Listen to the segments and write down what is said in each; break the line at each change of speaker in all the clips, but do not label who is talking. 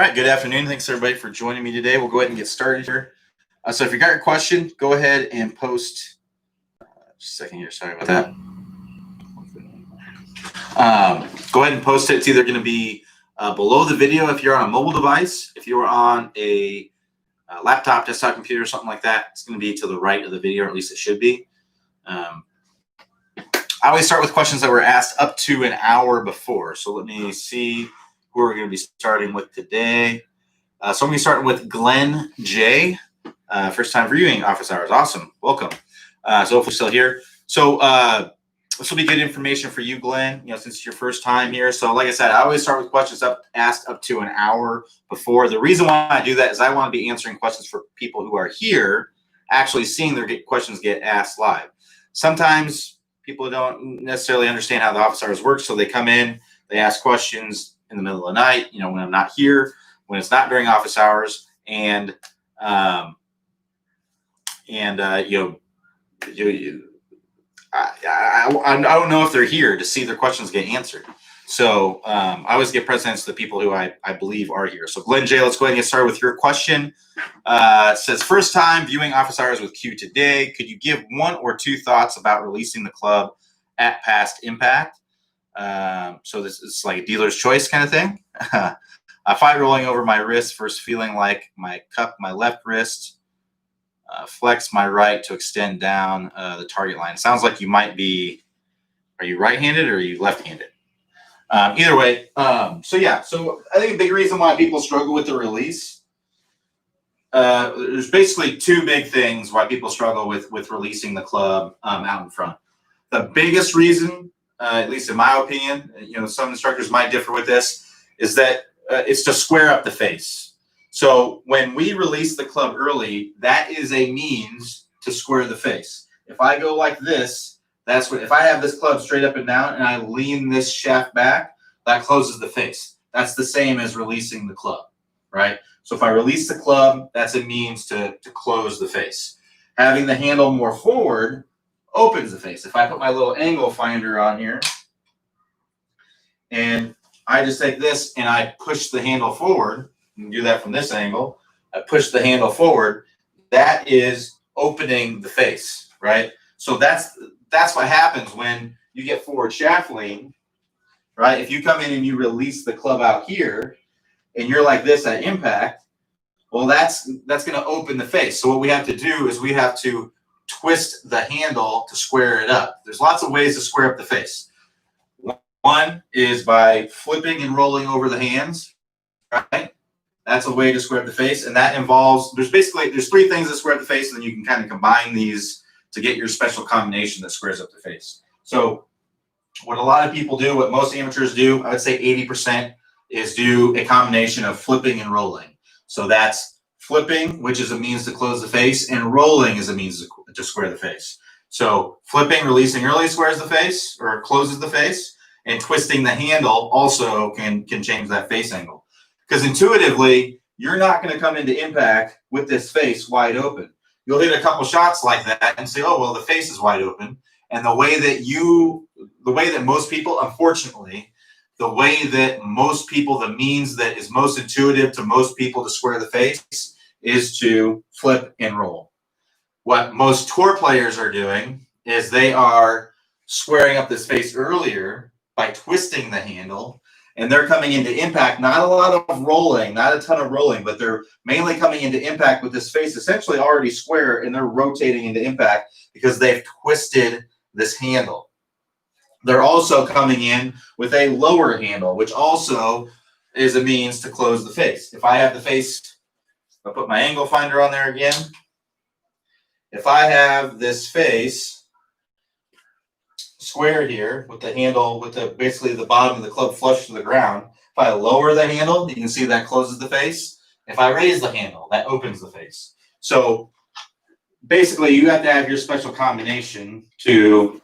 All right, good afternoon. Thanks everybody for joining me today. We'll go ahead and get started here. So if you got your question, go ahead and post. Just a second here. Sorry about that. Go ahead and post it. It's either going to be below the video if you're on a mobile device. If you're on a laptop, desktop computer, something like that, it's going to be to the right of the video, or at least it should be. I always start with questions that were asked up to an hour before. So let me see who we're going to be starting with today. So I'm going to be starting with Glenn J. First time viewing office hours. Awesome. Welcome. So hopefully you're still here. So this will be good information for you, Glenn, since it's your first time here. So like I said, I always start with questions asked up to an hour before. The reason why I do that is I want to be answering questions for people who are here, actually seeing their questions get asked live. Sometimes people don't necessarily understand how the office hours work, so they come in, they ask questions in the middle of the night, when I'm not here, when it's not during office hours, and I don't know if they're here to see their questions get answered. So I always give precedence to the people who I believe are here. So Glenn J, let's go ahead and get started with your question. It says, first time viewing office hours with Q today. Could you give one or two thoughts about releasing the club at past impact? So this is like a dealer's choice kind of thing. I fight rolling over my wrist versus feeling like my cup, my left wrist, flex my right to extend down the target line. Sounds like you might be, are you right-handed or are you left-handed? Either way, so I think a big reason why people struggle with the release, there's basically two big things why people struggle with releasing the club out in front. The biggest reason, at least in my opinion, some instructors might differ with this, is that it's to square up the face. So when we release the club early, that is a means to square the face. If I go like this, if I have this club straight up and down and I lean this shaft back, that closes the face. That's the same as releasing the club, right? So if I release the club, that's a means to close the face. Having the handle more forward opens the face. If I put my little angle finder on here and I just take this and I push the handle forward, you can do that from this angle, I push the handle forward, that is opening the face, right? So that's what happens when you get forward shaft lean, right? If you come in and you release the club out here and you're like this at impact, well, that's going to open the face. So what we have to do is we have to twist the handle to square it up. There's lots of ways to square up the face. One is by flipping and rolling over the hands, right? That's a way to square up the face, and that involves, there's three things that square up the face, and then you can kind of combine these to get your special combination that squares up the face. So what a lot of people do, what most amateurs do, I would say 80%, is do a combination of flipping and rolling. So that's flipping, which is a means to close the face, and rolling is a means to square the face. So flipping, releasing early squares the face or closes the face, and twisting the handle also can change that face angle. Because intuitively, you're not going to come into impact with this face wide open. You'll hit a couple shots like that and say, oh, well, the face is wide open. And the way that most people, unfortunately, the means that is most intuitive to most people to square the face is to flip and roll. What most tour players are doing is they are squaring up this face earlier by twisting the handle, and they're coming into impact, not a lot of rolling, not a ton of rolling, but they're mainly coming into impact with this face essentially already square, and they're rotating into impact because they've twisted this handle. They're also coming in with a lower handle, which also is a means to close the face. If I have the face, I'll put my angle finder on there again. If I have this face squared here with the handle, with basically the bottom of the club flush to the ground, if I lower the handle, you can see that closes the face. If I raise the handle, that opens the face. So basically, you have to have your special combination to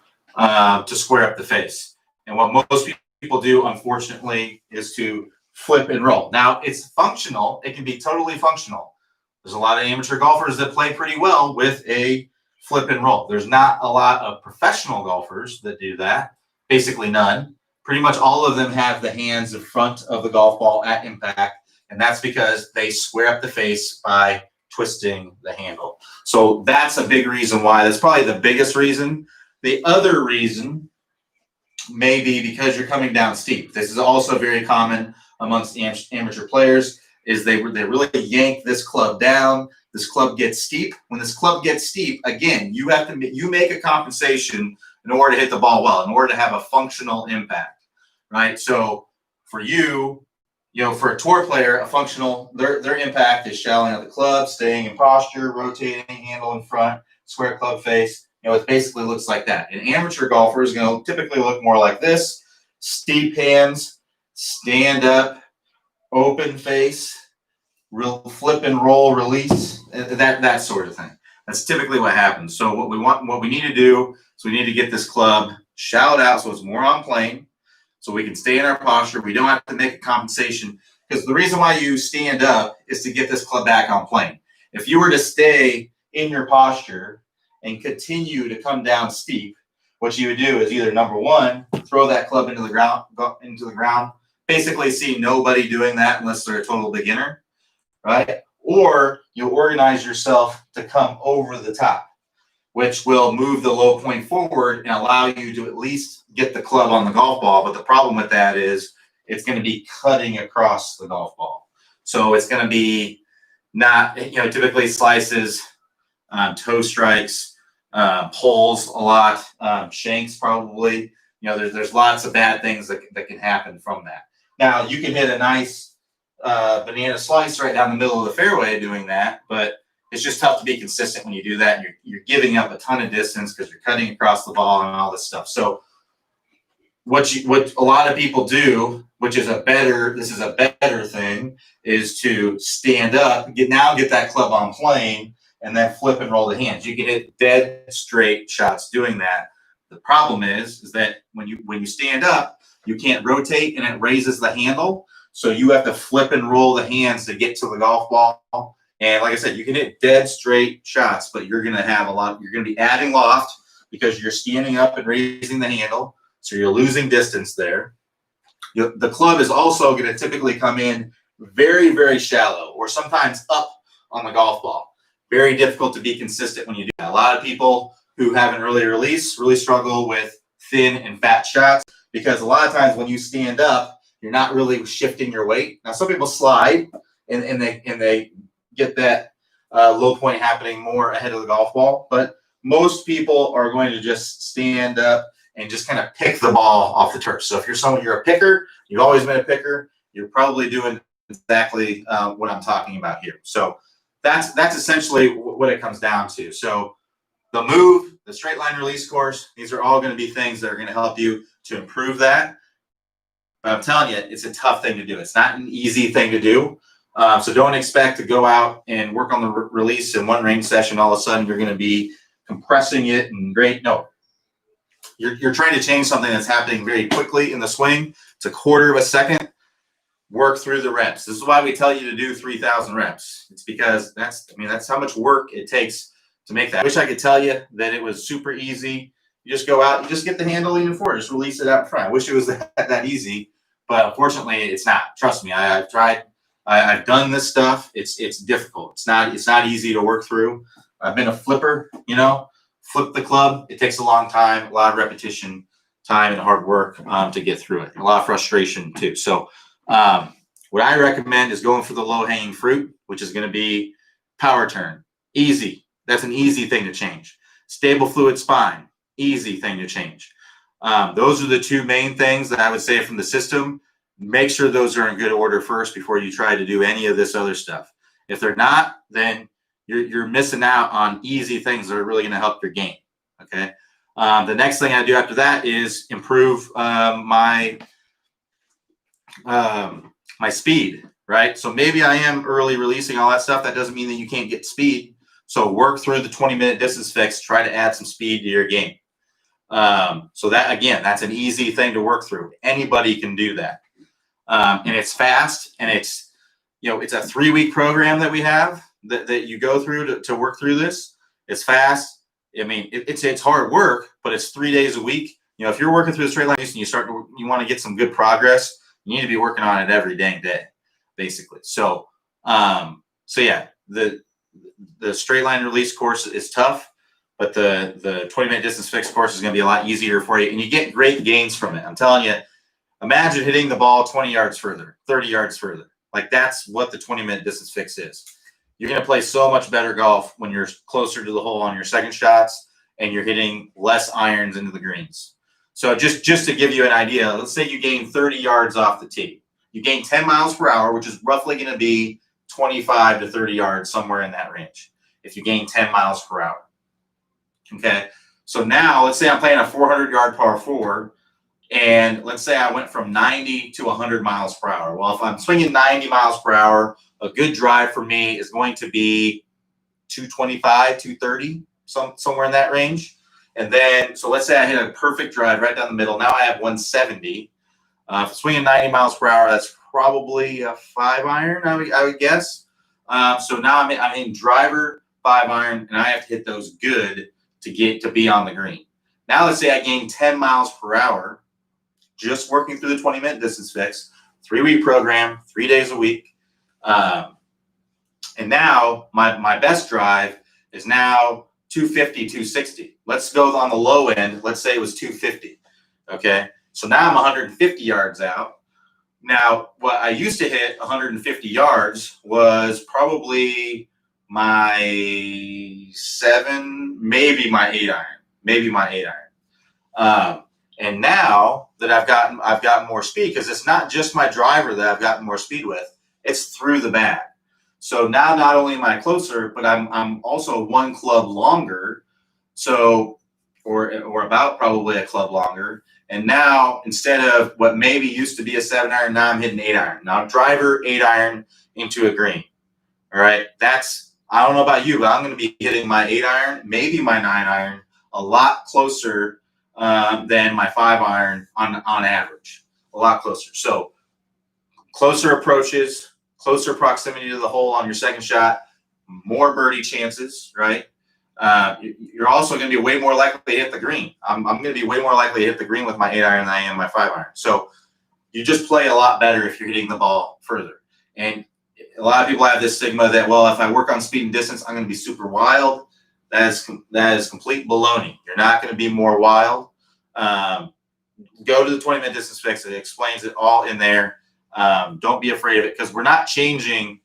square up the face. And what most people do, unfortunately, is to flip and roll. Now, it's functional. It can be totally functional. There's a lot of amateur golfers that play pretty well with a flip and roll. There's not a lot of professional golfers that do that, basically none. Pretty much all of them have the hands in front of the golf ball at impact And that's because they square up the face by twisting the handle. So that's a big reason why. That's probably the biggest reason. The other reason may be because you're coming down steep. This is also very common amongst amateur players, is they really yank this club down. This club gets steep. When this club gets steep, again, you make a compensation in order to hit the ball well, in order to have a functional impact, right? So for you, for a tour player, a functional, their impact is shallowing out the club, staying in posture, rotating, handle in front, square club face. It basically looks like that. An amateur golfer is going to typically look more like this: steep hands, stand up, open face, flip and roll, release, that sort of thing. That's typically what happens. So what we need to do is we need to get this club shallowed out so it's more on plane, so we can stay in our posture. We don't have to make a compensation, because the reason why you stand up is to get this club back on plane. If you were to stay in your posture and continue to come down steep, what you would do is either, number one, throw that club into the ground. Basically, see nobody doing that unless they're a total beginner, right? Or you organize yourself to come over the top, which will move the low point forward and allow you to at least get the club on the golf ball. But the problem with that is it's going to be cutting across the golf ball. So it's going to be not, typically slices, toe strikes, pulls a lot, shanks probably. There's lots of bad things that can happen from that. Now, you can hit a nice banana slice right down the middle of the fairway doing that, but it's just tough to be consistent when you do that. You're giving up a ton of distance because you're cutting across the ball and all this stuff. So what a lot of people do, this is a better thing, is to stand up, get that club on plane, and then flip and roll the hands. You can hit dead straight shots doing that. The problem is that when you stand up, you can't rotate and it raises the handle. So you have to flip and roll the hands to get to the golf ball. And like I said, you can hit dead straight shots, but you're going to be adding loft because you're standing up and raising the handle. So you're losing distance there. The club is also going to typically come in very, very shallow, or sometimes up on the golf ball. Very difficult to be consistent when you do that. A lot of people who have an early release really struggle with thin and fat shots, because a lot of times when you stand up, you're not really shifting your weight. Now, some people slide and they get that low point happening more ahead of the golf ball, but most people are going to just stand up and just kind of pick the ball off the turf. So if you're a picker, you've always been a picker, you're probably doing exactly what I'm talking about here. So that's essentially what it comes down to. So the move, the straight line release course, these are all going to be things that are going to help you to improve that. But I'm telling you, it's a tough thing to do. It's not an easy thing to do. So don't expect to go out and work on the release in one range session. All of a sudden, you're going to be compressing it and great. No, you're trying to change something that's happening very quickly in the swing. It's a quarter of a second. Work through the reps. This is why we tell you to do 3,000 reps. It's because that's how much work it takes to make that. I wish I could tell you that it was super easy. You just go out, you just get the handle leaning forward, just release it out in front. I wish it was that easy, but unfortunately, it's not. Trust me, I've tried. I've done this stuff. It's difficult. It's not easy to work through. I've been a flipper. Flip the club. It takes a long time, a lot of repetition, time, and hard work to get through it. And a lot of frustration too. So what I recommend is going for the low hanging fruit, which is going to be power turn. Easy. That's an easy thing to change. Stable fluid spine. Easy thing to change. Those are the two main things that I would say from the system. Make sure those are in good order first before you try to do any of this other stuff. If they're not, then you're missing out on easy things that are really going to help your game. Okay. The next thing I do after that is improve my speed. Right. So maybe I am early releasing all that stuff. That doesn't mean that you can't get speed. So work through the 20-minute distance fix. Try to add some speed to your game. So that, again, that's an easy thing to work through. Anybody can do that. And it's fast, and it's a 3-week program that we have that you go through to work through this. It's fast. I mean, it's hard work, but it's 3 days a week. If you're working through the straight line and you want to get some good progress, you need to be working on it every dang day. basically. So yeah, the straight line release course is tough, but the 20-minute distance fix course is going to be a lot easier for you, and you get great gains from it. I'm telling you, imagine hitting the ball 20 yards further, 30 yards further. Like, that's what the 20-minute distance fix is. You're going to play so much better golf when you're closer to the hole on your second shots and you're hitting less irons into the greens. So just to give you an idea, let's say you gain 30 yards off the tee. You gain 10 miles per hour, which is roughly going to be 25 to 30 yards, somewhere in that range, if you gain 10 miles per hour. Okay, so now let's say I'm playing a 400-yard par 4, and let's say I went from 90 to 100 miles per hour. Well, if I'm swinging 90 miles per hour, a good drive for me is going to be 225, 230, somewhere in that range. And then, so let's say I hit a perfect drive right down the middle. Now I have 170. If I'm swinging 90 miles per hour, that's probably a 5-iron, I would guess. So now I'm in driver, 5-iron, and I have to hit those good to get to be on the green. Now let's say I gain 10 miles per hour, just working through the 20-minute distance fix, 3-week program, 3 days a week. And now my best drive is now 250, 260. Let's go on the low end. Let's say it was 250. Okay. So now I'm 150 yards out. Now, what I used to hit 150 yards was probably my 7, maybe my 8-iron. And now that I've gotten more speed, because it's not just my driver that I've gotten more speed with, it's through the bag. So now not only am I closer, but I'm also 1 club longer. So, or about probably a club longer. And now, instead of what maybe used to be a 7-iron, now I'm hitting 8-iron. Now driver, 8-iron into a green. All right. I don't know about you, but I'm going to be hitting my 8-iron, maybe my 9-iron, a lot closer than my 5-iron on average. A lot closer. So closer approaches, closer proximity to the hole on your second shot, more birdie chances, right? You're also going to be way more likely to hit the green. I'm going to be way more likely to hit the green with my 8-iron than I am my 5-iron. So you just play a lot better if you're hitting the ball further. And a lot of people have this stigma that, well, if I work on speed and distance, I'm going to be super wild. That is complete baloney. You're not going to be more wild. Go to the 20-minute distance fix. It explains it all in there. Don't be afraid of it, because we're not changing.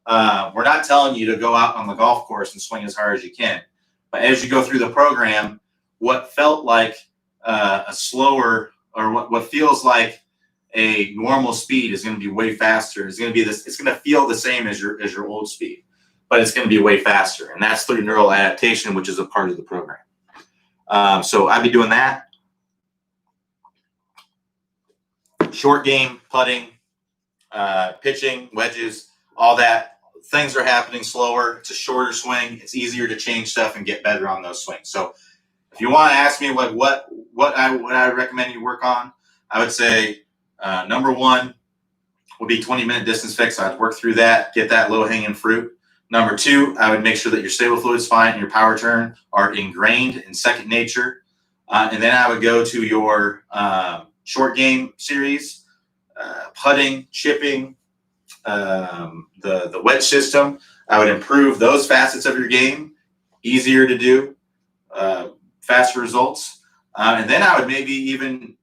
We're not telling you to go out on the golf course and swing as hard as you can. But as you go through the program, what felt like a slower, or what feels like a normal speed is going to be way faster. It's going to be this. It's going to feel the same as your old speed, but it's going to be way faster, and that's through neural adaptation, which is a part of the program. So I'd be doing that. Short game, putting, pitching, wedges, all that. Things are happening slower. It's a shorter swing. It's easier to change stuff and get better on those swings. So if you want to ask me like what I recommend you work on, I would say number 1 would be 20-minute distance fix. I'd work through that, get that low-hanging fruit. Number 2, I would make sure that your stable fluid spine and your power turn are ingrained in second nature. And then I would go to your short game series, putting, chipping, the wedge system. I would improve those facets of your game, easier to do, faster results. And then I would maybe even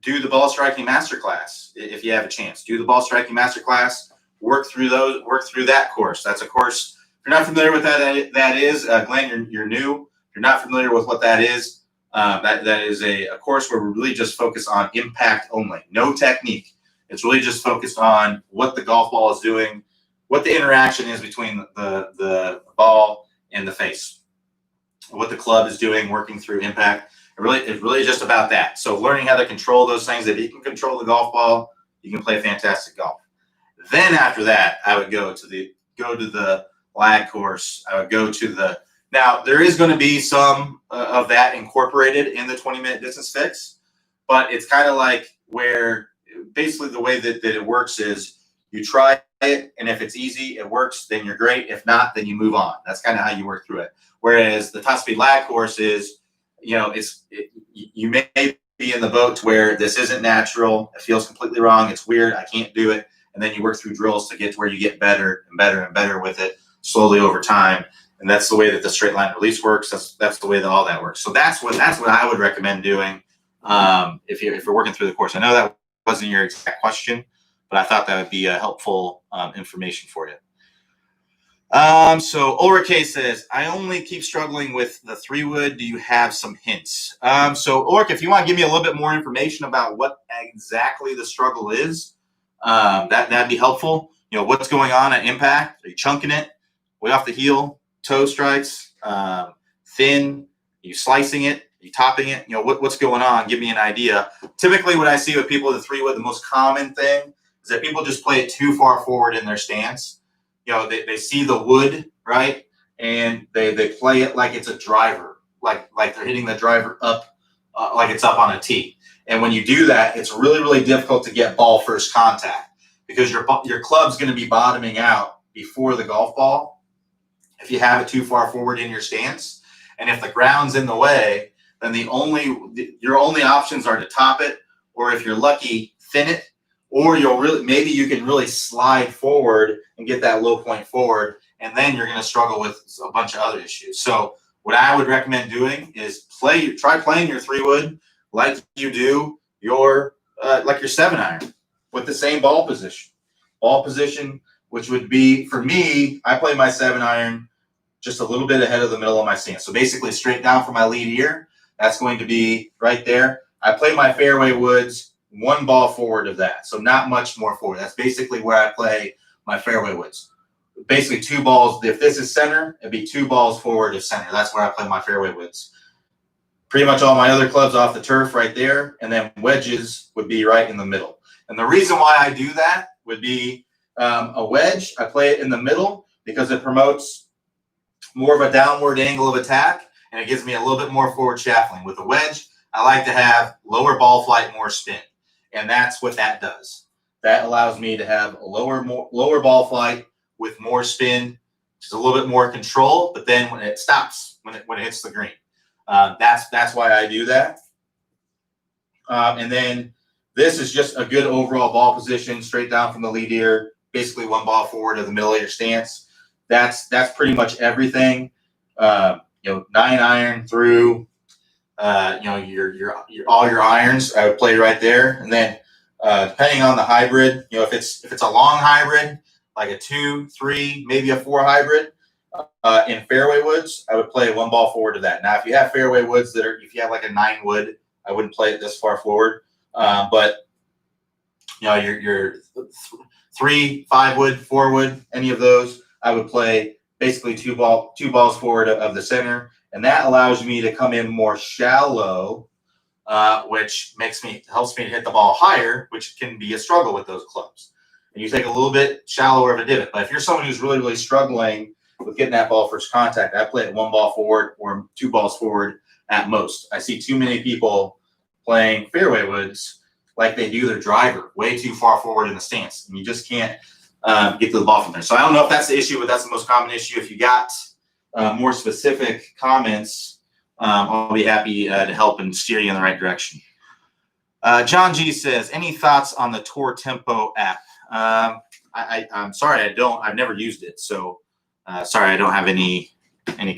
do the ball striking masterclass if you have a chance. Do the ball striking masterclass, work through that course. That's a course. If you're not familiar with that is, Glenn, you're new. If you're not familiar with what that is, that is a course where we really just focus on impact only, no technique. It's really just focused on what the golf ball is doing, what the interaction is between the ball and the face, what the club is doing, working through impact. It's really just about that. So learning how to control those things. If you can control the golf ball, you can play fantastic golf. Then after that, I would go to the lag course. I would go to now there is going to be some of that incorporated in the 20-minute distance fix, but it's kind of like where basically the way that it works is you try it, and if it's easy, it works, then you're great. If not, then you move on. That's kind of how you work through it. Whereas the top speed lag course is, you may be in the boat to where this isn't natural. It feels completely wrong. It's weird. I can't do it. and then you work through drills to get to where you get better and better and better with it slowly over time. And that's the way that the straight line release works. That's the way that all that works. So that's what I would recommend doing if you're working through the course. I know that wasn't your exact question, but I thought that would be a helpful information for you. So Ulrike says, I only keep struggling with the 3-wood. Do you have some hints? So Ulrike, if you want to give me a little bit more information about what exactly the struggle is, that'd be helpful. What's going on at impact? Are you chunking it way off the heel, toe strikes, thin? Are you slicing it? Are you topping it? What's going on? Give me an idea. Typically what I see with people with the 3-wood, the most common thing is that people just play it too far forward in their stance. They see the wood, right? And they play it like it's a driver, like they're hitting the driver up, like it's up on a tee. And when you do that, it's really, really difficult to get ball first contact because your club's going to be bottoming out before the golf ball if you have it too far forward in your stance. And if the ground's in the way, then your only options are to top it, or if you're lucky, thin it. Or maybe you can really slide forward and get that low point forward, and then you're going to struggle with a bunch of other issues. So what I would recommend doing is try playing your 3-wood like you do your 7-iron with the same ball position. Ball position, which would be, for me, I play my 7-iron just a little bit ahead of the middle of my stance. So basically straight down from my lead ear, that's going to be right there. I play my fairway woods one ball forward of that, so not much more forward. That's basically where I play my fairway woods. Basically 2 balls. If this is center, it'd be 2 balls forward of center. That's where I play my fairway woods. Pretty much all my other clubs off the turf right there, and then wedges would be right in the middle. And the reason why I do that would be a wedge. I play it in the middle because it promotes more of a downward angle of attack, and it gives me a little bit more forward shaftling. With a wedge, I like to have lower ball flight, more spin. And that's what that does. That allows me to have a lower ball flight with more spin, just a little bit more control. But then when it stops, when it hits the green, that's why I do that. And then this is just a good overall ball position, straight down from the lead ear, basically 1 ball forward of the middle of your stance. That's pretty much everything. 9-iron through. Your all your irons, I would play right there. And then depending on the hybrid, if it's a long hybrid, like a 2, 3, maybe a 4 hybrid, in fairway woods, I would play 1 ball forward to that. Now, if you have fairway woods if you have like a 9-wood, I wouldn't play it this far forward. But your 3, 5-wood, 4-wood, any of those, I would play basically 2 balls forward of the center. And that allows me to come in more shallow, which helps me to hit the ball higher, which can be a struggle with those clubs. And you take a little bit shallower of a divot. But if you're someone who's really, really struggling with getting that ball first contact, I play it 1 ball forward or 2 balls forward at most. I see too many people playing fairway woods like they do their driver, way too far forward in the stance. And you just can't get to the ball from there. So I don't know if that's the issue, but that's the most common issue. If you got more specific comments, I'll be happy to help and steer you in the right direction. John G says, any thoughts on the Tour Tempo app? I'm sorry, I've never used it. So sorry, I don't have any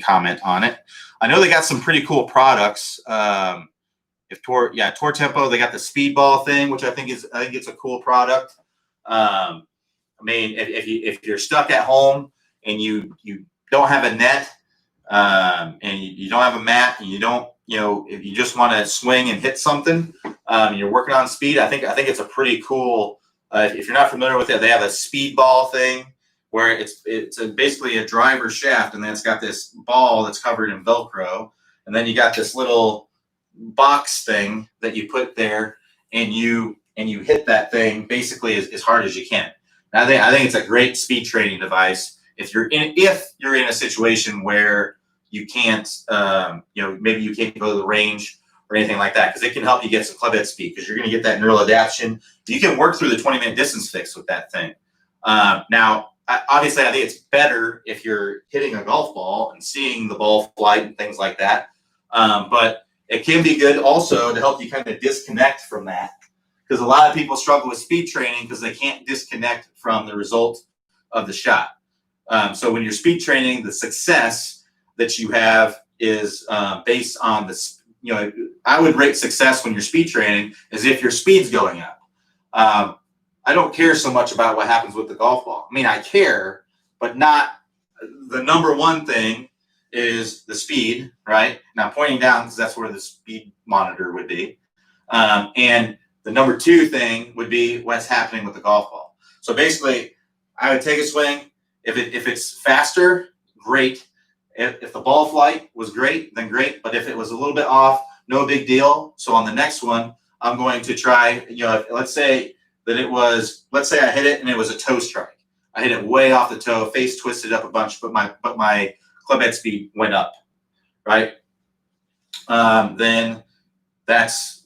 comment on it. I know they got some pretty cool products. Tour Tempo, they got the Speedball thing, which I think it's a cool product. I mean, if you're stuck at home and you don't have a net, and you don't have a mat, and if you just want to swing and hit something, and you're working on speed, I think it's a pretty cool. If you're not familiar with it, they have a Speedball thing where it's basically a driver shaft, and then it's got this ball that's covered in Velcro, and then you got this little box thing that you put there, and you hit that thing basically as hard as you can. And I think it's a great speed training device. If you're in a situation where you can't, maybe you can't go to the range or anything like that, because it can help you get some club head speed, because you're going to get that neural adaptation. You can work through the 20-minute distance fix with that thing. Now, obviously, I think it's better if you're hitting a golf ball and seeing the ball flight and things like that. But it can be good also to help you kind of disconnect from that. because a lot of people struggle with speed training because they can't disconnect from the result of the shot. So when you're speed training, the success that you have is based on this. I would rate success when you're speed training as if your speed's going up. I don't care so much about what happens with the golf ball. I mean, I care, but not the number one thing is the speed, right? Now pointing down because that's where the speed monitor would be. And the number two thing would be what's happening with the golf ball. So basically, I would take a swing. If it's faster, great. If the ball flight was great, then great. But if it was a little bit off, no big deal. So on the next one, I'm going to try, let's say I hit it and it was a toe strike. I hit it way off the toe, face twisted up a bunch, but my club head speed went up, right? Then that's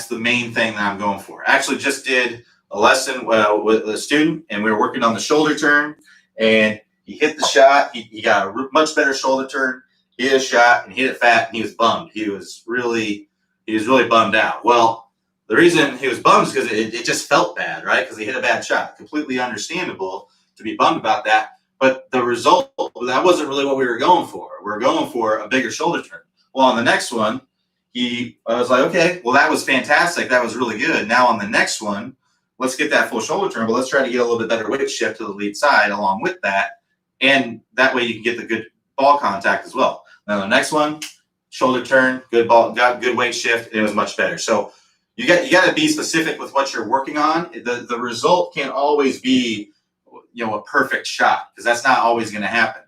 the main thing that I'm going for. I actually just did a lesson with a student, and we were working on the shoulder turn, and he hit the shot. He got a much better shoulder turn. He hit a shot and he hit it fat, and he was bummed. He was really bummed out. Well, the reason he was bummed is because it just felt bad, right? Because he hit a bad shot. Completely understandable to be bummed about that. But the result, that wasn't really what we were going for. We were going for a bigger shoulder turn. Well, on the next one, I was like, okay, well, that was fantastic. That was really good. Now on the next one, let's get that full shoulder turn, but let's try to get a little bit better weight shift to the lead side along with that. And that way you can get the good ball contact as well. Now the next one, shoulder turn, good ball, got good weight shift, and it was much better. So you got to be specific with what you're working on. The result can't always be, a perfect shot, because that's not always going to happen.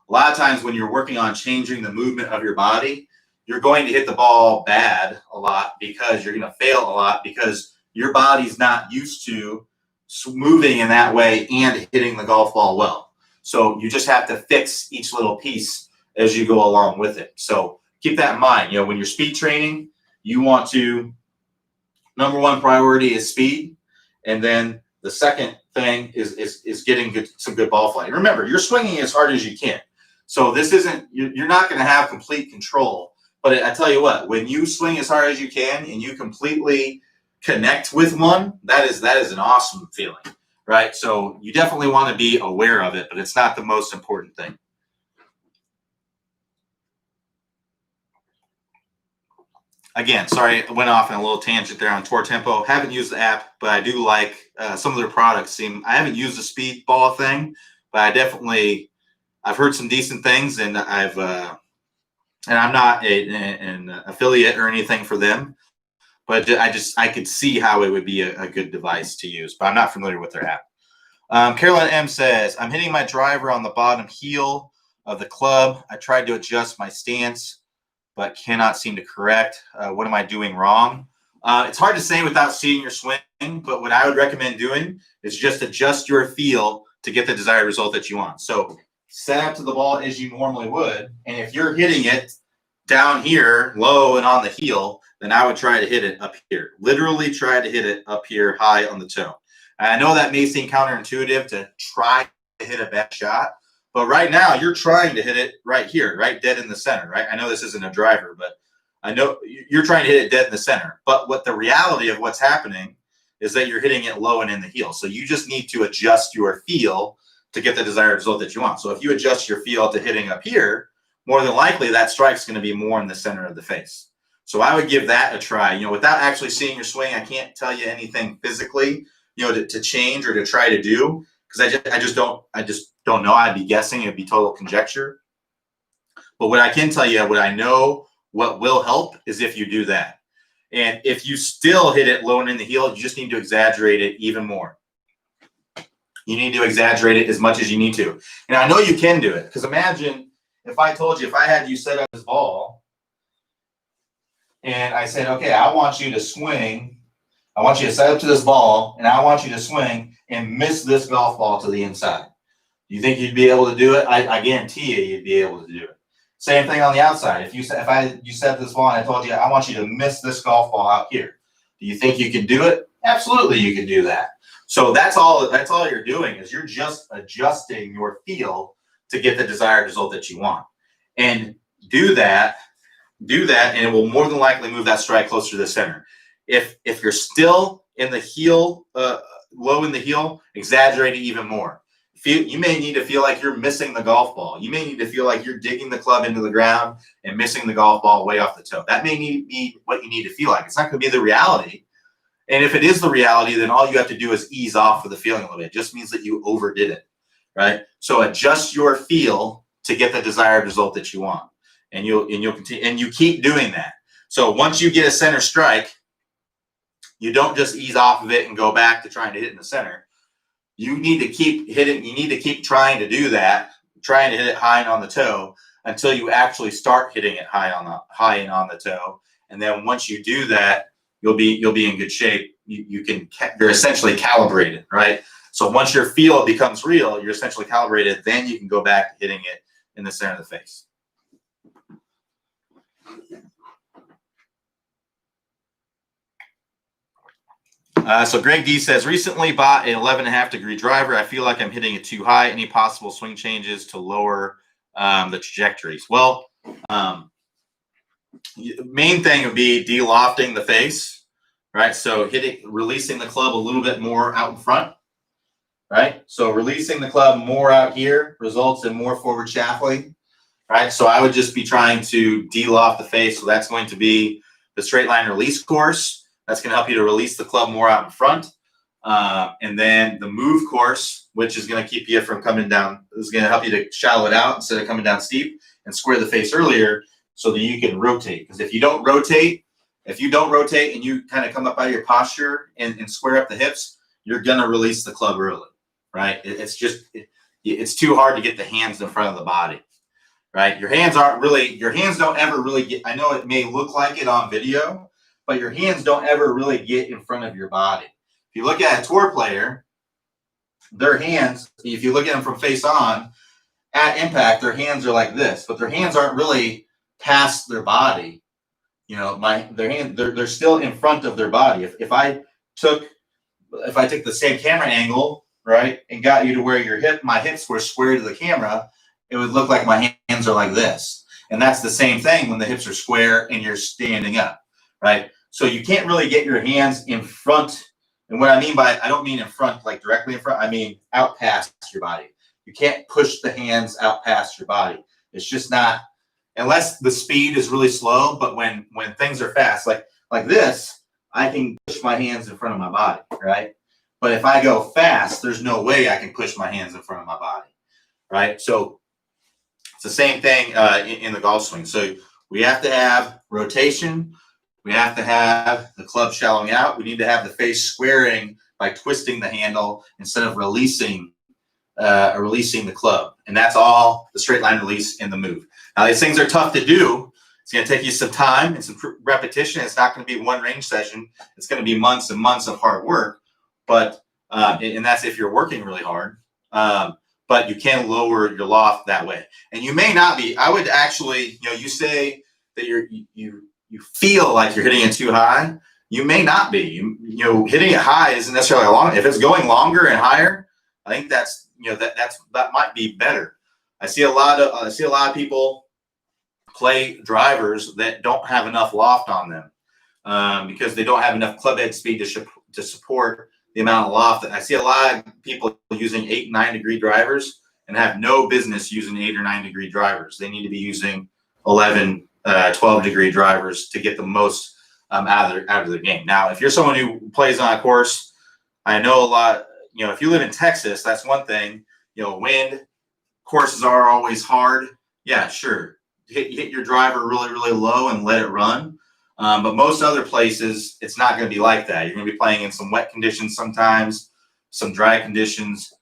A lot of times when you're working on changing the movement of your body, you're going to hit the ball bad a lot because you're going to fail a lot because your body's not used to moving in that way and hitting the golf ball well. So you just have to fix each little piece as you go along with it. So keep that in mind. When you're speed training, you want to, number one priority is speed. And then the second thing is getting some good ball flight. Remember, you're swinging as hard as you can. So this isn't, you're not going to have complete control. But I tell you what, when you swing as hard as you can and you completely connect with one, that is an awesome feeling, right? So you definitely want to be aware of it, but it's not the most important thing. Again, sorry, I went off on a little tangent there on Tour Tempo. Haven't used the app, but I do like some of their products. I haven't used the speed ball thing, but I've heard some decent things, and I'm not an affiliate or anything for them, but I could see how it would be a good device to use, but I'm not familiar with their app. Carolyn M says, I'm hitting my driver on the bottom heel of the club. I tried to adjust my stance, but cannot seem to correct. What am I doing wrong? It's hard to say without seeing your swing, but what I would recommend doing is just adjust your feel to get the desired result that you want. So set up to the ball as you normally would, and if you're hitting it down here, low and on the heel, then I would try to hit it up here. Literally try to hit it up here high on the toe. And I know that may seem counterintuitive to try to hit a bad shot, but right now you're trying to hit it right here, right dead in the center, right? I know this isn't a driver, but I know you're trying to hit it dead in the center. But what the reality of what's happening is that you're hitting it low and in the heel. So you just need to adjust your feel to get the desired result that you want. So if you adjust your feel to hitting up here, more than likely that strike's going to be more in the center of the face. So I would give that a try. Without actually seeing your swing, I can't tell you anything physically, to change or to try to do, because I just don't know. I'd be guessing. It'd be total conjecture. But what I can tell you, what I know, what will help is if you do that. And if you still hit it low and in the heel, you just need to exaggerate it even more. You need to exaggerate it as much as you need to. And I know you can do it, because imagine if I told you, if I had you set up this ball and I said, okay, I want you to swing. I want you to set up to this ball, and I want you to swing and miss this golf ball to the inside. Do you think you'd be able to do it? I guarantee you you'd be able to do it. Same thing on the outside. If you set this ball and I told you, I want you to miss this golf ball out here. Do you think you can do it? Absolutely you can do that. So that's all you're doing, is you're just adjusting your feel to get the desired result that you want. And do that, and it will more than likely move that strike closer to the center. If you're still in the heel, low in the heel, exaggerate it even more. You may need to feel like you're missing the golf ball. You may need to feel like you're digging the club into the ground and missing the golf ball way off the toe. That may be what you need to feel like. It's not going to be the reality. And if it is the reality, then all you have to do is ease off of the feeling a little bit. It just means that you overdid it, right? So adjust your feel to get the desired result that you want, and you'll continue, and you keep doing that. So once you get a center strike, you don't just ease off of it and go back to trying to hit in the center. You need to keep hitting. You need to keep trying to do that, trying to hit it high and on the toe until you actually start hitting it high and on the toe. And then once you do that, you'll be in good shape. You're essentially calibrated, right? So once your feel becomes real, you're essentially calibrated. Then you can go back hitting it in the center of the face. So Greg D says, recently bought an 11.5 degree driver. I feel like I'm hitting it too high. Any possible swing changes to lower the trajectories? Well, main thing would be de-lofting the face, right? So releasing the club a little bit more out in front, right? So releasing the club more out here results in more forward shaftling, right? So I would just be trying to de-loft the face. So that's going to be the straight line release course. That's going to help you to release the club more out in front. And then the move course, which is going to keep you from coming down, is going to help you to shallow it out instead of coming down steep and square the face earlier so that you can rotate. Because if you don't rotate and you kind of come up out of your posture and square up the hips, you're going to release the club early, right? It's too hard to get the hands in front of the body, right? Your hands don't ever really get, I know it may look like it on video, but your hands don't ever really get in front of your body. If you look at a tour player, their hands, if you look at them from face on, at impact, their hands are like this, but their hands aren't really past their body. You know, they're still in front of their body. If I took the same camera angle, right, and got you to where my hips were square to the camera, it would look like my hands are like this. And that's the same thing when the hips are square and you're standing up. Right? So you can't really get your hands in front. And what I mean by, I don't mean in front, like directly in front. I mean out past your body. You can't push the hands out past your body. It's just not, unless the speed is really slow. But when things are fast, like this, I can push my hands in front of my body, right? But if I go fast, there's no way I can push my hands in front of my body, right? So it's the same thing in the golf swing. So we have to have rotation. We have to have the club shallowing out. We need to have the face squaring by twisting the handle instead of releasing the club. And that's all the straight line release in the move. Now, these things are tough to do. It's going to take you some time and some repetition. It's not going to be one range session. It's going to be months and months of hard work. But and that's if you're working really hard. But you can lower your loft that way. And you may not be. I would actually, you say that you feel like you're hitting it too high. You may not be. Hitting it high isn't necessarily long. If it's going longer and higher, I think that might be better. I see a lot of people play drivers that don't have enough loft on them because they don't have enough club head speed to support the amount of loft. I see a lot of people using 8 and 9 degree drivers and have no business using 8 or 9 degree drivers. They need to be using 11, 12 degree drivers to get the most out of the game. Now, if you're someone who plays on a course, I know a lot, if you live in Texas, that's one thing. Wind courses are always hard. Yeah, sure. Hit your driver really, really low and let it run. But most other places, it's not going to be like that. You're going to be playing in some wet conditions sometimes, some dry conditions.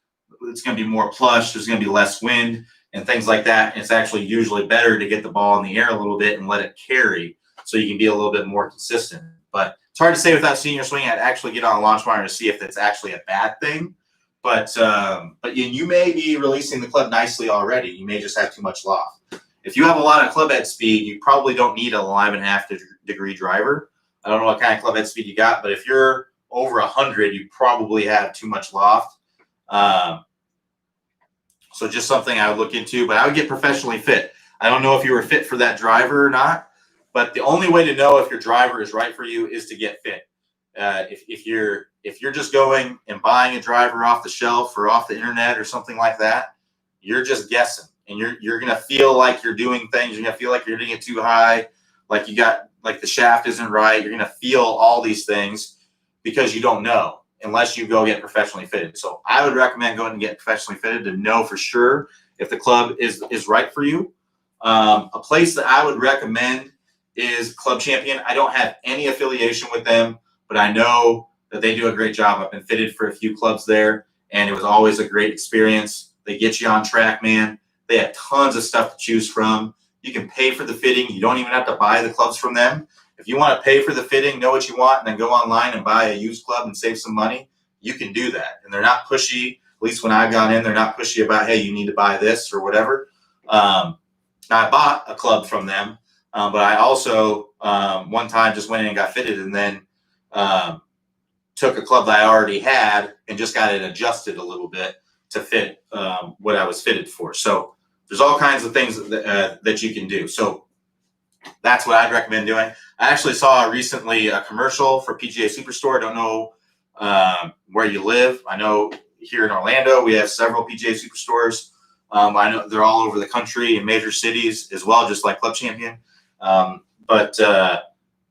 It's going to be more plush. There's going to be less wind and things like that. It's actually usually better to get the ball in the air a little bit and let it carry so you can be a little bit more consistent. But it's hard to say without seeing your swing. I'd actually get on a launch monitor to see if that's actually a bad thing. But you may be releasing the club nicely already. You may just have too much loft. If you have a lot of club head speed, you probably don't need a 11.5 degree driver. I don't know what kind of club head speed you got, but if you're over 100, you probably have too much loft. So just something I would look into, but I would get professionally fit. I don't know if you were fit for that driver or not, but the only way to know if your driver is right for you is to get fit. if you're just going and buying a driver off the shelf or off the internet or something like that, you're just guessing, and you're gonna feel like you're doing things. You're gonna feel like you're hitting it too high, like the shaft isn't right. You're gonna feel all these things because you don't know unless you go get professionally fitted. So I would recommend going and get professionally fitted to know for sure if the club is right for you. A place that I would recommend is Club Champion. I don't have any affiliation with them, but I know that they do a great job. I've been fitted for a few clubs there, and it was always a great experience. They get you on track, man. They have tons of stuff to choose from. You can pay for the fitting. You don't even have to buy the clubs from them. If you want to pay for the fitting, know what you want, and then go online and buy a used club and save some money, you can do that. And they're not pushy. At least when I got in, they're not pushy about, hey, you need to buy this or whatever. Now, I bought a club from them, but I also one time just went in and got fitted, and then took a club that I already had and just got it adjusted a little bit to fit what I was fitted for. So there's all kinds of things that you can do. So that's what I'd recommend doing. I actually saw recently a commercial for PGA Superstore. I don't know where you live. I know here in Orlando we have several PGA Superstores. I know they're all over the country in major cities as well, just like Club Champion. But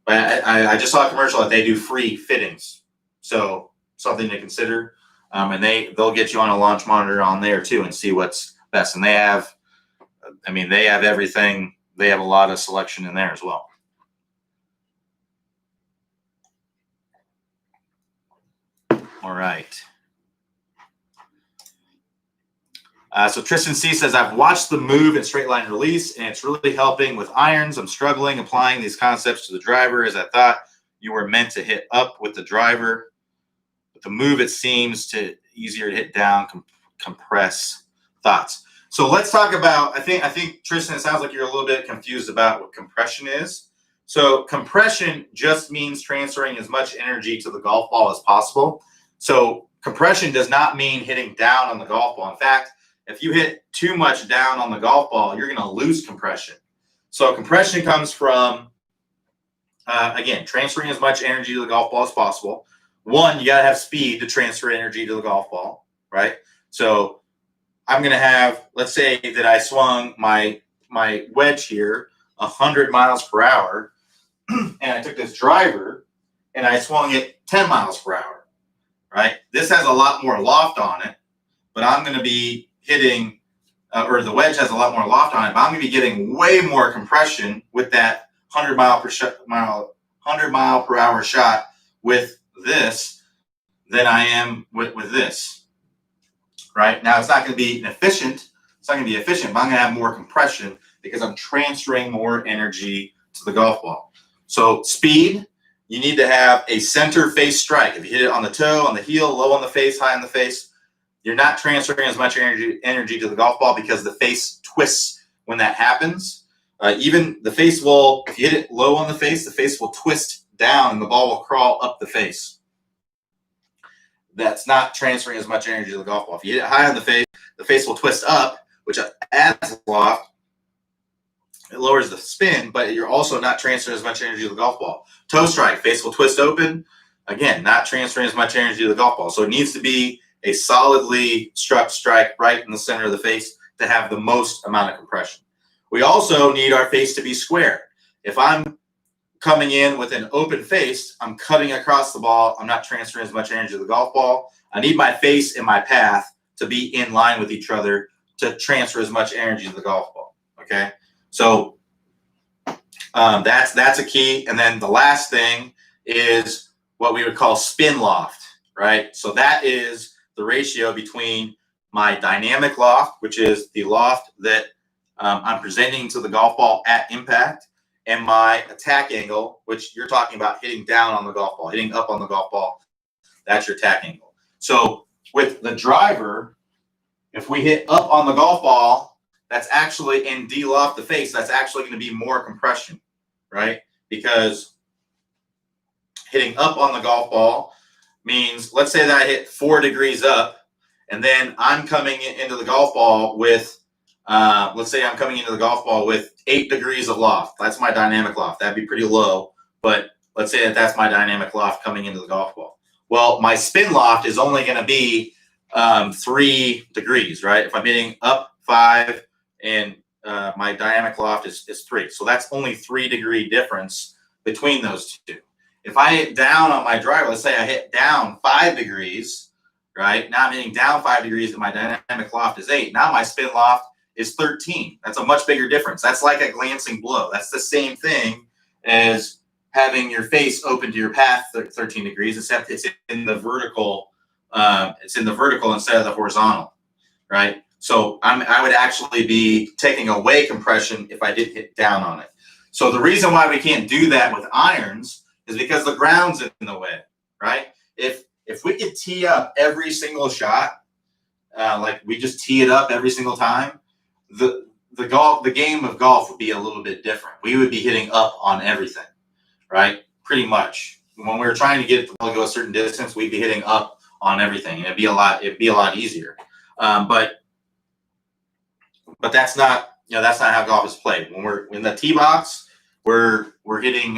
I just saw a commercial that they do free fittings. So something to consider. And they'll get you on a launch monitor on there too and see what's best. And they have everything. They have a lot of selection in there as well. All right. So Tristan C says, I've watched the move and straight line release, and it's really helping with irons. I'm struggling applying these concepts to the driver as I thought you were meant to hit up with the driver. With the move, it seems easier to hit down, compress. Thoughts. So let's talk about, I think Tristan, it sounds like you're a little bit confused about what compression is. So compression just means transferring as much energy to the golf ball as possible. So compression does not mean hitting down on the golf ball. In fact, if you hit too much down on the golf ball, you're going to lose compression. So compression comes from, again, transferring as much energy to the golf ball as possible. One, you got to have speed to transfer energy to the golf ball, right? So I'm going to have, let's say that I swung my wedge here 100 miles per hour, and I took this driver and I swung it 10 miles per hour, right? This has a lot more loft on it, but I'm going to be hitting, or the wedge has a lot more loft on it, but I'm going to be getting way more compression with that 100 mile per hour shot with this than I am with this. Right now, it's not going to be efficient. It's not going to be efficient, but I'm going to have more compression because I'm transferring more energy to the golf ball. So speed, you need to have a center face strike. If you hit it on the toe, on the heel, low on the face, high on the face, you're not transferring as much energy to the golf ball because the face twists when that happens. Even the face will, if you hit it low on the face will twist down and the ball will crawl up the face. That's not transferring as much energy to the golf ball. If you hit it high on the face will twist up, which adds loft. It lowers the spin, but you're also not transferring as much energy to the golf ball. Toe strike, face will twist open. Again, not transferring as much energy to the golf ball. So it needs to be a solidly struck strike right in the center of the face to have the most amount of compression. We also need our face to be square. If I'm coming in with an open face, I'm cutting across the ball. I'm not transferring as much energy to the golf ball. I need my face and my path to be in line with each other to transfer as much energy to the golf ball. Okay, so that's a key. And then the last thing is what we would call spin loft, right? So that is the ratio between my dynamic loft, which is the loft that I'm presenting to the golf ball at impact, and my attack angle, which you're talking about hitting down on the golf ball, hitting up on the golf ball. That's your attack angle. So with the driver, if we hit up on the golf ball, that's actually, and de-loft the face, that's actually going to be more compression, right? Because hitting up on the golf ball means, let's say that I hit 4 degrees up, and then I'm coming into the golf ball with, let's say I'm coming into the golf ball with 8 degrees of loft. That's my dynamic loft. That'd be pretty low, but Let's say that that's my dynamic loft coming into the golf ball. Well, my spin loft is only going to be 3 degrees, right? If I'm hitting up 5 and my dynamic loft is 3. So that's only 3-degree difference between those two. If I hit down on my driver, let's say I hit down 5 degrees, right? Now I'm hitting down 5 degrees and my dynamic loft is 8. Now my spin loft is 13. That's a much bigger difference. That's like a glancing blow. That's the same thing as having your face open to your path 13 degrees, except it's in the vertical. It's in the vertical instead of the horizontal, right? So I would actually be taking away compression if I did hit down on it. So the reason why we can't do that with irons is because the ground's in the way, right? If we could tee up every single shot, like we just tee it up every single time, the game of golf would be a little bit different. We would be hitting up on everything, right? Pretty much. When we were trying to get the ball to go a certain distance, we'd be hitting up on everything, and it'd be a lot easier. But that's not how golf is played. When we're in the tee box, we're hitting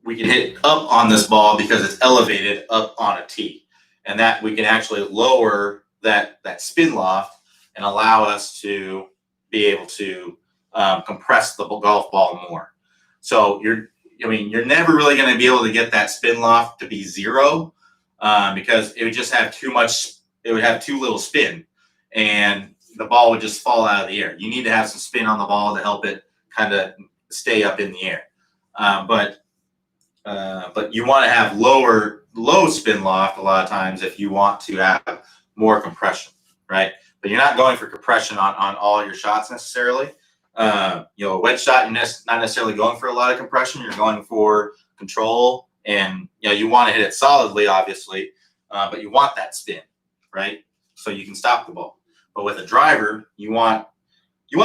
we can hit up on this ball because it's elevated up on a tee, and that we can actually lower that spin loft and allow us to be able to compress the golf ball more. So you're never really going to be able to get that spin loft to be 0 because it would just have too much. It would have too little spin, and the ball would just fall out of the air. You need to have some spin on the ball to help it kind of stay up in the air. But you want to have low spin loft a lot of times if you want to have more compression, right? But you're not going for compression on all your shots necessarily. A wedge shot, you're not necessarily going for a lot of compression. You're going for control, and you want to hit it solidly, obviously, but you want that spin, right? So you can stop the ball. But with a driver, you want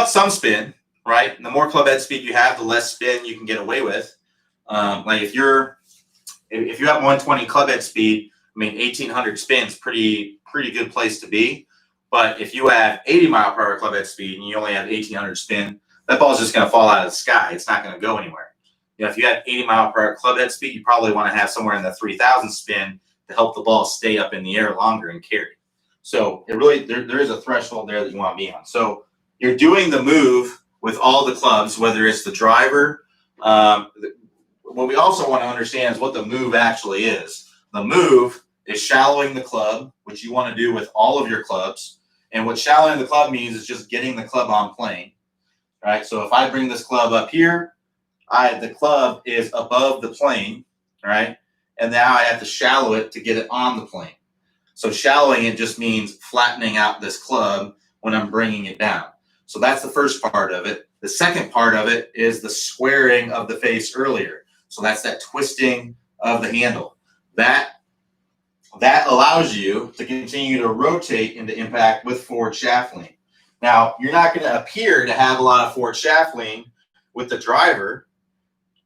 some spin, right? And the more club head speed you have, the less spin you can get away with. Like if you have 120 club head speed, 1800 spin's pretty good place to be. But if you have 80 mile per hour club head speed and you only have 1800 spin, that ball's just going to fall out of the sky. It's not going to go anywhere. If you have 80 mile per hour club head speed, you probably want to have somewhere in the 3000 spin to help the ball stay up in the air longer and carry. So it really there is a threshold there that you want to be on. So you're doing the move with all the clubs, whether it's the driver. What we also want to understand is what the move actually is. The move is shallowing the club, which you want to do with all of your clubs. And what shallowing the club means is just getting the club on plane, right? So if I bring this club up here, the club is above the plane, right? And now I have to shallow it to get it on the plane. So shallowing it just means flattening out this club when I'm bringing it down. So that's the first part of it. The second part of it is the squaring of the face earlier. So that's that twisting of the handle. That allows you to continue to rotate into impact with forward shaft lean. Now, you're not going to appear to have a lot of forward shaft lean with the driver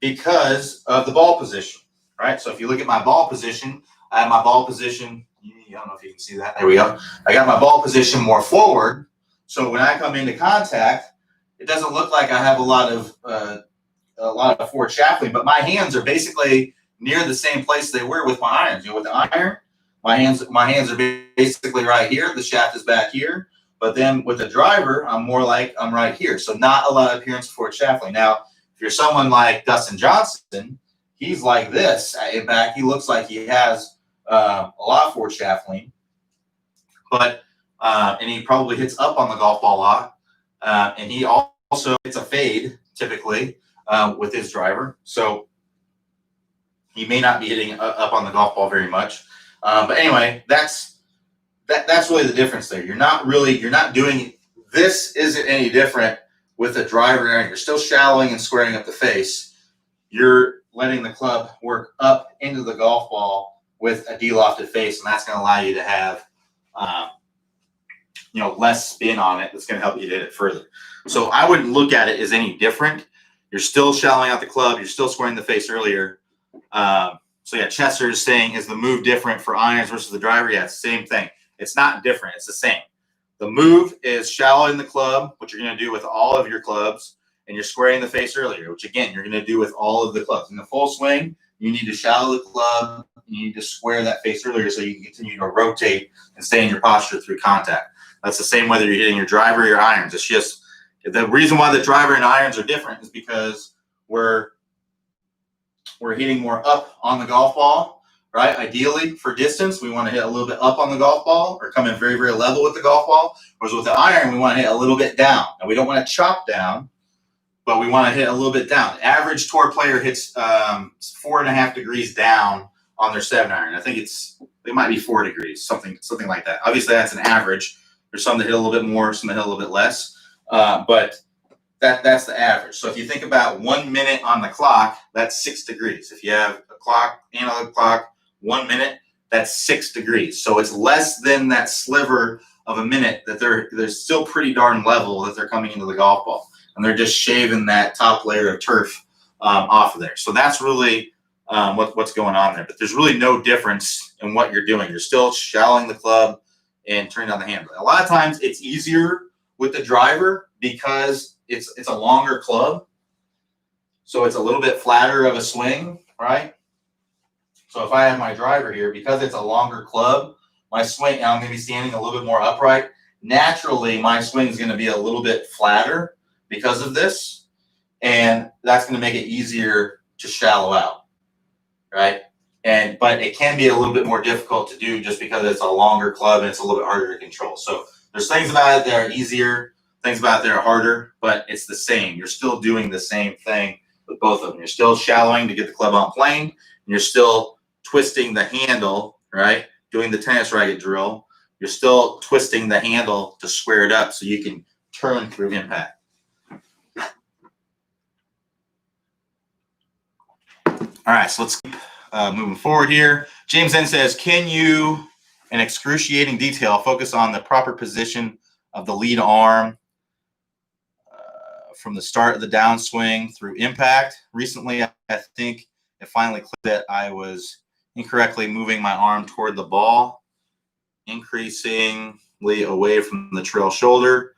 because of the ball position, right? So if you look at my ball position, I have my ball position. I don't know if you can see that. There we go. I got my ball position more forward. So when I come into contact, it doesn't look like I have a lot of forward shaft lean, but my hands are basically near the same place they were with my irons. With the iron, my hands are basically right here. The shaft is back here. But then with the driver, I'm right here. So not a lot of appearance of forward shaft lean. Now, if you're someone like Dustin Johnson, he's like this. In fact, he looks like he has a lot of forward shaft lean. But and he probably hits up on the golf ball a lot. And he also hits a fade typically with his driver. So he may not be hitting up on the golf ball very much. But anyway, that's really the difference there. You're not doing this isn't any different with a driver iron. You're still shallowing and squaring up the face. You're letting the club work up into the golf ball with a delofted face, and that's going to allow you to have less spin on it. That's going to help you to hit it further. So I wouldn't look at it as any different. You're still shallowing out the club. You're still squaring the face earlier. So yeah, Chester is saying, is the move different for irons versus the driver? Yeah, it's the same thing. It's not different. It's the same. The move is shallowing the club, which you're going to do with all of your clubs, and you're squaring the face earlier, which again, you're going to do with all of the clubs. In the full swing, you need to shallow the club, you need to square that face earlier so you can continue to rotate and stay in your posture through contact. That's the same whether you're hitting your driver or your irons. It's just the reason why the driver and irons are different is because we're hitting more up on the golf ball, right? Ideally, for distance, we want to hit a little bit up on the golf ball or come in very, very level with the golf ball. Whereas with the iron, we want to hit a little bit down. Now, we don't want to chop down, but we want to hit a little bit down. The average tour player hits 4.5 degrees down on their 7-iron. I think it might be 4 degrees, something like that. Obviously, that's an average. There's some that hit a little bit more, some that hit a little bit less, but that's the average. So if you think about 1 minute on the clock, that's 6 degrees. If you have a clock, analog clock, 1 minute, that's 6 degrees. So it's less than that sliver of a minute that they're still pretty darn level that they're coming into the golf ball, and they're just shaving that top layer of turf off of there. So that's really what's going on there. But there's really no difference in what you're doing. You're still shallowing the club and turning down the handle. A lot of times it's easier with the driver because it's a longer club, so it's a little bit flatter of a swing, right? So if I have my driver here, because it's a longer club, my swing, and I'm going to be standing a little bit more upright, naturally my swing is going to be a little bit flatter because of this, and that's going to make it easier to shallow out, right? But it can be a little bit more difficult to do just because it's a longer club and it's a little bit harder to control. So there's things about it that are easier, things about it that are harder, but it's the same. You're still doing the same thing with both of them. You're still shallowing to get the club on plane, and you're still twisting the handle, right? Doing the tennis racket drill. You're still twisting the handle to square it up so you can turn through impact. All right, so let's keep moving forward here. James then says, can you, in excruciating detail, focus on the proper position of the lead arm from the start of the downswing through impact? Recently, I think it finally clicked that I was incorrectly moving my arm toward the ball, increasingly away from the trail shoulder,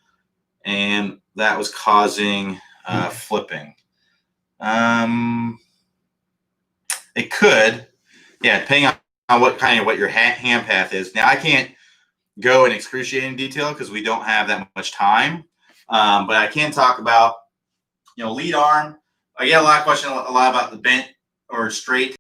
and that was causing flipping. It could, yeah, depending on what your hand path is. Now, I can't go in excruciating detail because we don't have that much time, but I can talk about, lead arm. I get a lot of questions about the bent or straight.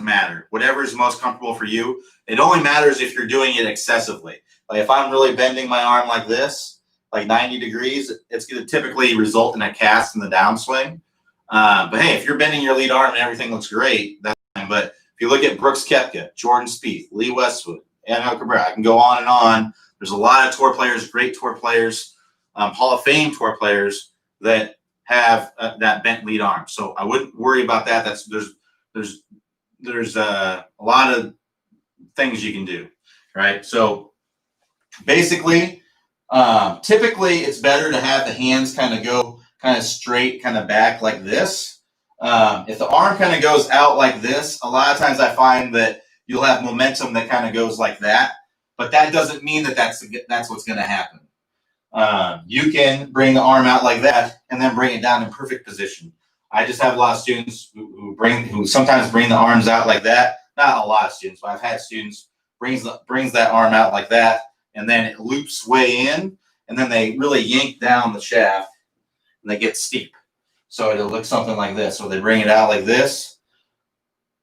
Matter. Whatever is most comfortable for you. It only matters if you're doing it excessively. Like if I'm really bending my arm like this, like 90 degrees, it's going to typically result in a cast in the downswing. But hey, if you're bending your lead arm and everything looks great, that's fine. But if you look at Brooks Koepka, Jordan Spieth, Lee Westwood, Angel Cabrera, I can go on and on. There's a lot of tour players, great tour players, Hall of Fame tour players that have that bent lead arm. So I wouldn't worry about that. There's a lot of things you can do, right? So basically, typically it's better to have the hands kind of go kind of straight, kind of back like this. If the arm kind of goes out like this, a lot of times I find that you'll have momentum that kind of goes like that, but that doesn't mean that that's what's going to happen. You can bring the arm out like that and then bring it down in perfect position. I just have a lot of students who sometimes bring the arms out like that. Not a lot of students, but I've had students brings that arm out like that, and then it loops way in, and then they really yank down the shaft, and they get steep. So it'll look something like this. So they bring it out like this,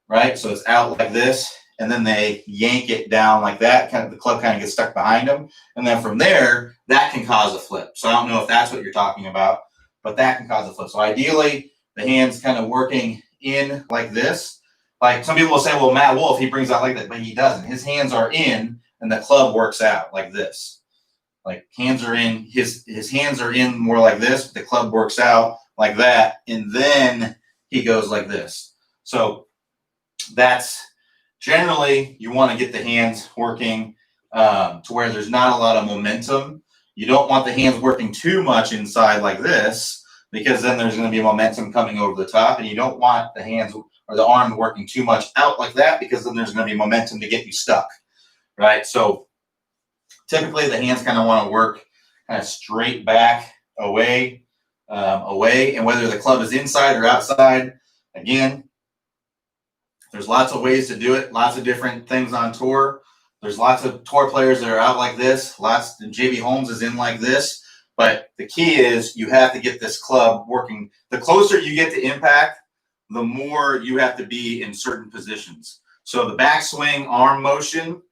right? So it's out like this, and then they yank it down like that. Kind of the club kind of gets stuck behind them, and then from there, that can cause a flip. So I don't know if that's what you're talking about, but that can cause a flip. So ideally, the hands kind of working in like this. Like some people will say, well, Matt Wolff, he brings out like that, but he doesn't. His hands are in and the club works out like this. Like hands are in, his hands are in more like this, but the club works out like that. And then he goes like this. So that's generally, you want to get the hands working to where there's not a lot of momentum. You don't want the hands working too much inside like this, because then there's going to be momentum coming over the top, and you don't want the hands or the arm working too much out like that, because then there's going to be momentum to get you stuck, right? So typically the hands kind of want to work kind of straight back away away, and whether the club is inside or outside. Again, there's lots of ways to do it, lots of different things on tour. There's lots of tour players that are out like this. JB Holmes is in like this. But the key is you have to get this club working. The closer you get to impact, the more you have to be in certain positions. So the backswing arm motion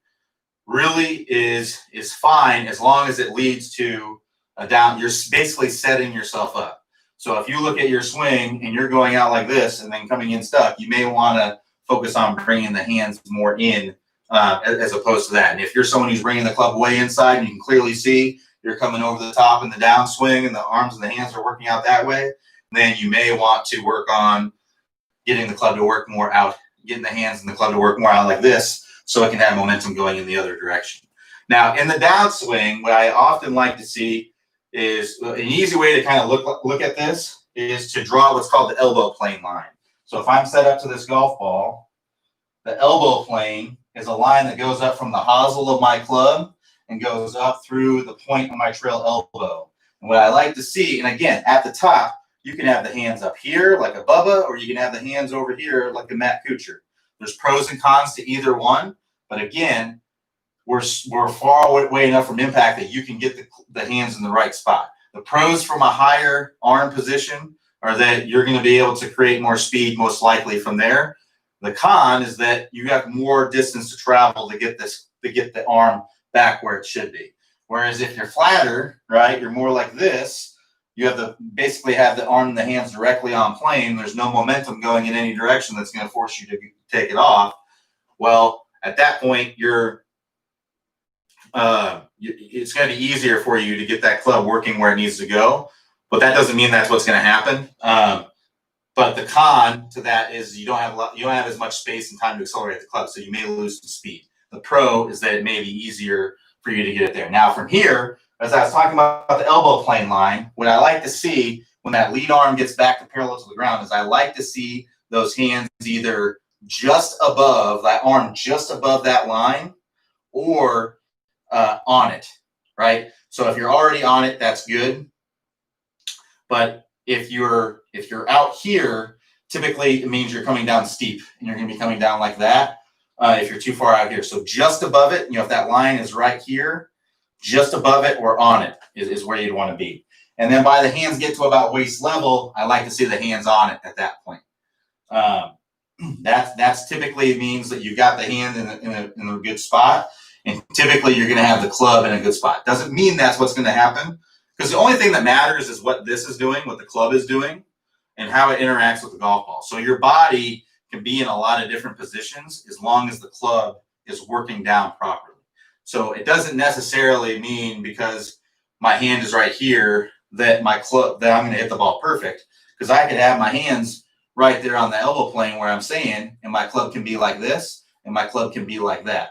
really is fine as long as it leads to a down. You're basically setting yourself up. So if you look at your swing and you're going out like this and then coming in stuck, you may want to focus on bringing the hands more in as opposed to that. And if you're someone who's bringing the club way inside and you can clearly see you're coming over the top in the downswing and the arms and the hands are working out that way, then you may want to work on getting the club to work more out, getting the hands and the club to work more out like this so it can have momentum going in the other direction. Now, in the downswing, what I often like to see is an easy way to kind of look at this is to draw what's called the elbow plane line. So if I'm set up to this golf ball, the elbow plane is a line that goes up from the hosel of my club and goes up through the point of my trail elbow. And what I like to see, and again, at the top, you can have the hands up here like a Bubba, or you can have the hands over here like a Matt Kuchar. There's pros and cons to either one, but again, we're far away enough from impact that you can get the hands in the right spot. The pros from a higher arm position are that you're going to be able to create more speed most likely from there. The con is that you have more distance to travel to get the arm back where it should be. Whereas if you're flatter, right, you're more like this, you have basically have the arm and the hands directly on plane. There's no momentum going in any direction that's going to force you to take it off. Well, at that point, it's going to be easier for you to get that club working where it needs to go. But that doesn't mean that's what's going to happen. But the con to that is you don't have as much space and time to accelerate the club, so you may lose some speed. The pro is that it may be easier for you to get it there. Now from here, as I was talking about the elbow plane line, what I like to see when that lead arm gets back to parallel to the ground is I like to see those hands either just above that arm, just above that line, or on it, right? So if you're already on it, that's good. But if you're out here, typically it means you're coming down steep and you're going to be coming down like that if you're too far out here. So just above it, if that line is right here, just above it or on it is where you'd want to be. And then by the hands get to about waist level, I like to see the hands on it at that point. That's typically means that you've got the hand in a good spot. And typically you're going to have the club in a good spot. Doesn't mean that's what's going to happen, because the only thing that matters is what this is doing, what the club is doing, and how it interacts with the golf ball. So your body can be in a lot of different positions as long as the club is working down properly. So it doesn't necessarily mean because my hand is right here that I'm going to hit the ball perfect, because I could have my hands right there on the elbow plane where I'm saying, and my club can be like this, and my club can be like that.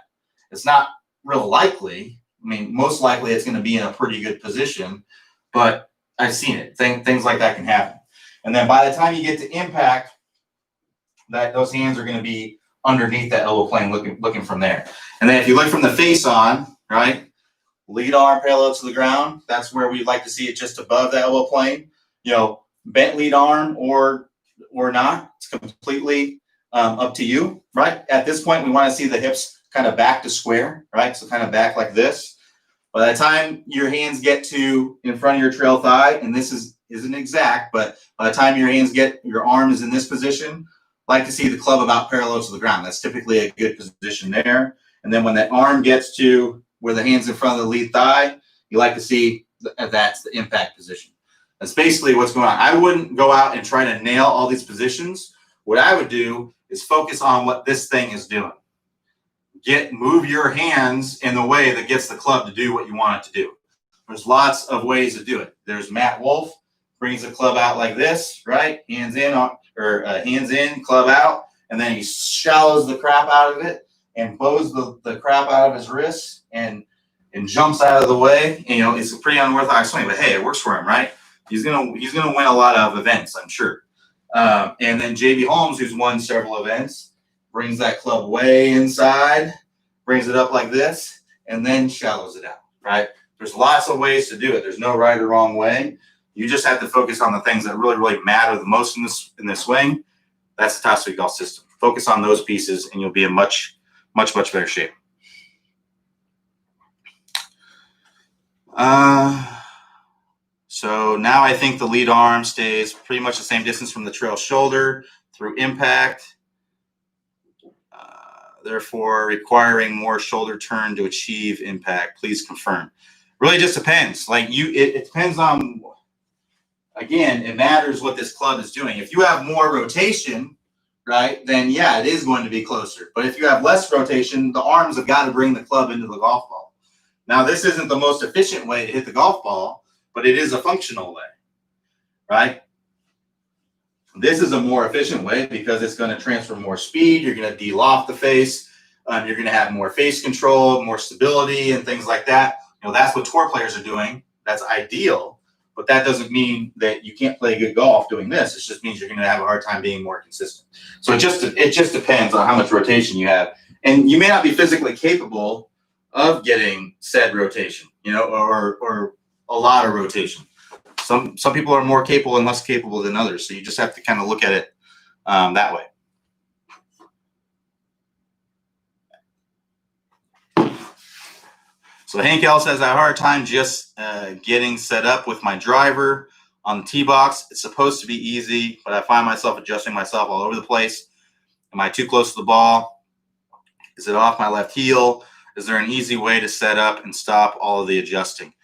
It's not real likely. I mean, most likely it's going to be in a pretty good position, but I've seen it. Things like that can happen. And then by the time you get to impact, those hands are going to be underneath that elbow plane looking from there. And then if you look from the face on, right, lead arm parallel to the ground, that's where we'd like to see it just above the elbow plane. Bent lead arm or not, it's completely up to you, right? At this point, we want to see the hips kind of back to square, right? So kind of back like this. By the time your hands get to in front of your trail thigh, and this isn't exact, but by the time your arm is in this position, like to see the club about parallel to the ground. That's typically a good position there. And then when that arm gets to where the hand's in front of the lead thigh, you like to see that's the impact position. That's basically what's going on. I wouldn't go out and try to nail all these positions. What I would do is focus on what this thing is doing. Move your hands in the way that gets the club to do what you want it to do. There's lots of ways to do it. There's Matt Wolff, brings the club out like this, right? Hands in, club out, and then he shallows the crap out of it and blows the crap out of his wrists and jumps out of the way. It's a pretty unorthodox swing, but hey, it works for him, right? He's gonna win a lot of events, I'm sure. And then JB Holmes, who's won several events, brings that club way inside, brings it up like this, and then shallows it out, right? There's lots of ways to do it. There's no right or wrong way. You just have to focus on the things that really, really matter the most in this swing. That's the Top Speed Golf system. Focus on those pieces, and you'll be in much, much, much better shape. So now I think the lead arm stays pretty much the same distance from the trail shoulder through impact, therefore requiring more shoulder turn to achieve impact. Please confirm. Really just depends. Like it depends on, again, it matters what this club is doing. If you have more rotation, right, then yeah, it is going to be closer. But if you have less rotation, the arms have got to bring the club into the golf ball. Now, this isn't the most efficient way to hit the golf ball, but it is a functional way, right? This is a more efficient way because it's going to transfer more speed. You're going to de-loft the face. You're going to have more face control, more stability, and things like that. You know, that's what tour players are doing. That's ideal, but that doesn't mean that you can't play good golf doing this. It just means you're going to have a hard time being more consistent. So it just depends on how much rotation you have, and you may not be physically capable of getting said rotation, you know, or a lot of rotation. Some people are more capable and less capable than others. So you just have to kind of look at it that way. So Hank L says, I have a hard time just getting set up with my driver on the tee box. It's supposed to be easy, but I find myself adjusting myself all over the place. Am I too close to the ball? Is it off my left heel? Is there an easy way to set up and stop all of the adjusting?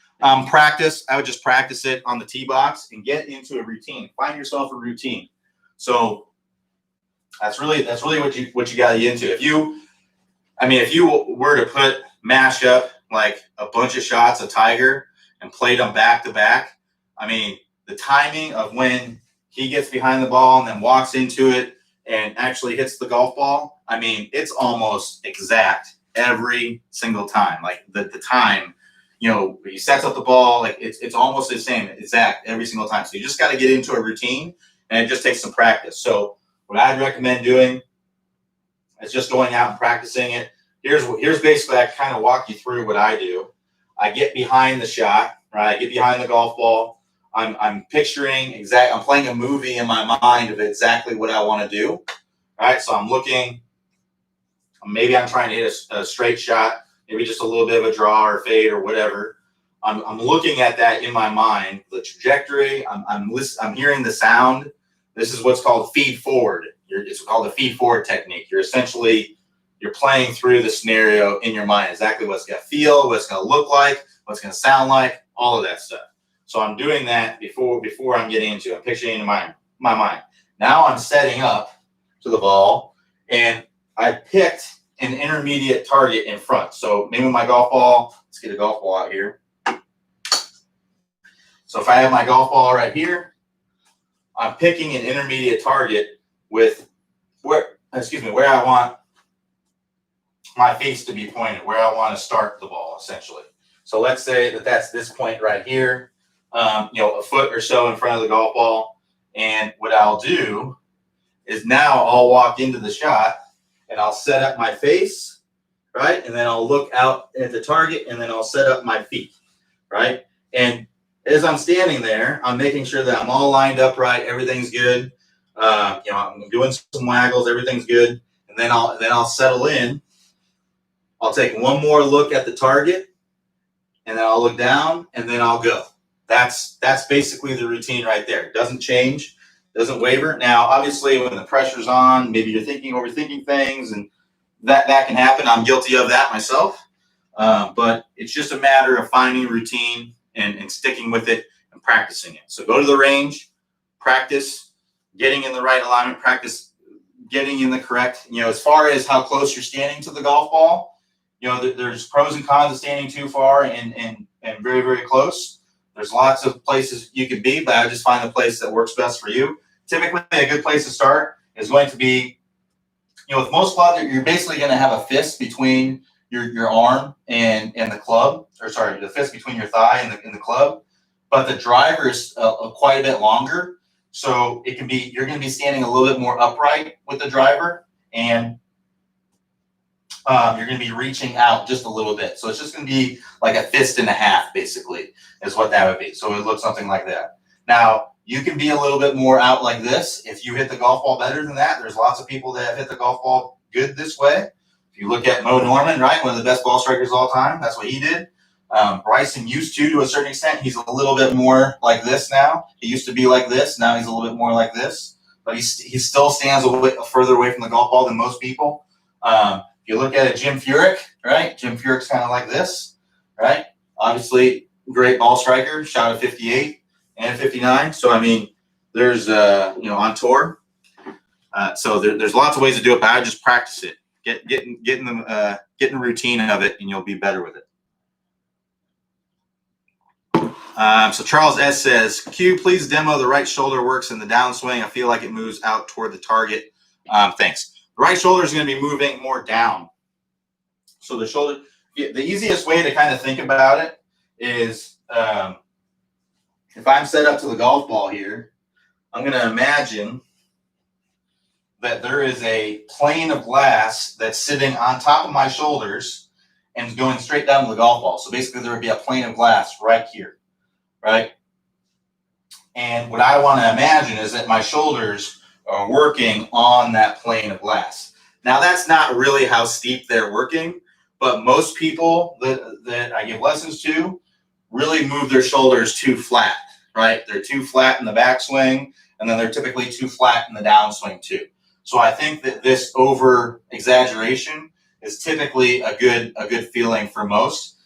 Practice. I would just practice it on the tee box and get into a routine. Find yourself a routine. So that's really what you got to get into. If you were to mash up like a bunch of shots of Tiger and played them back to back, I mean, the timing of when he gets behind the ball and then walks into it and actually hits the golf ball, I mean, it's almost exact every single time. Like the time, you know, he sets up the ball, like it's almost the same exact every single time. So you just got to get into a routine, and it just takes some practice. So what I'd recommend doing is just going out and practicing it. Here's basically, I kind of walk you through what I do. I get behind the shot, right? I get behind the golf ball. I'm picturing I'm playing a movie in my mind of exactly what I want to do. All right. So I'm looking, maybe I'm trying to hit a straight shot, maybe just a little bit of a draw or fade or whatever. I'm looking at that in my mind, the trajectory. I'm hearing the sound. This is what's called feed forward. It's called the feed forward technique. You're playing through the scenario in your mind, exactly what it's going to feel, what it's going to look like, what it's going to sound like, all of that stuff. So I'm doing that before I'm getting into it. I'm picturing it in my mind. Now I'm setting up to the ball, and I picked an intermediate target in front. So maybe my golf ball, let's get a golf ball out here. So if I have my golf ball right here, I'm picking an intermediate target with where I want my face to be pointed, where I want to start the ball, essentially. So let's say that that's this point right here, a foot or so in front of the golf ball. And what I'll do is now I'll walk into the shot and I'll set up my face, right? And then I'll look out at the target, and then I'll set up my feet, right? And as I'm standing there, I'm making sure that I'm all lined up right, everything's good. I'm doing some waggles, everything's good. And then I'll settle in. I'll take one more look at the target, and then I'll look down, and then I'll go. That's basically the routine right there. It doesn't change, doesn't waver. Now, obviously, when the pressure's on, maybe you're overthinking things, and that can happen. I'm guilty of that myself. But it's just a matter of finding a routine and sticking with it and practicing it. So go to the range, practice getting in the right alignment, practice getting in the correct, as far as how close you're standing to the golf ball. There's pros and cons of standing too far and very, very close. There's lots of places you could be, but I just find the place that works best for you. Typically, a good place to start is going to be, with most clubs, you're basically going to have a fist between your arm and the club, the fist between your thigh and the club. But the driver is quite a bit longer, so you're going to be standing a little bit more upright with the driver, and you're going to be reaching out just a little bit. So it's just going to be like a fist and a half, basically, is what that would be. So it looks something like that. Now, you can be a little bit more out like this. If you hit the golf ball better than that, there's lots of people that have hit the golf ball good this way. If you look at Mo Norman, right, one of the best ball strikers of all time, that's what he did. Bryson used to a certain extent. He's a little bit more like this now. He used to be like this. Now he's a little bit more like this. But he still stands a bit further away from the golf ball than most people. If you look at Jim Furyk, right? Jim Furyk's kind of like this, right? Obviously, great ball striker, shot at 58 and 59. So, I mean, there's, on tour. So there's lots of ways to do it, but I just practice it. Get in the routine of it, and you'll be better with it. So Charles S says, Q, please demo the right shoulder works in the downswing. I feel like it moves out toward the target. Thanks. The right shoulder is going to be moving more down. So the shoulder, the easiest way to kind of think about it is if I'm set up to the golf ball here, I'm going to imagine that there is a plane of glass that's sitting on top of my shoulders and is going straight down to the golf ball. So basically there would be a plane of glass right here, right? And what I want to imagine is that my shoulders are working on that plane of glass. Now that's not really how steep they're working, but most people that I give lessons to really move their shoulders too flat, right? They're too flat in the backswing, and then they're typically too flat in the downswing too. So I think that this over exaggeration is typically a good feeling for most.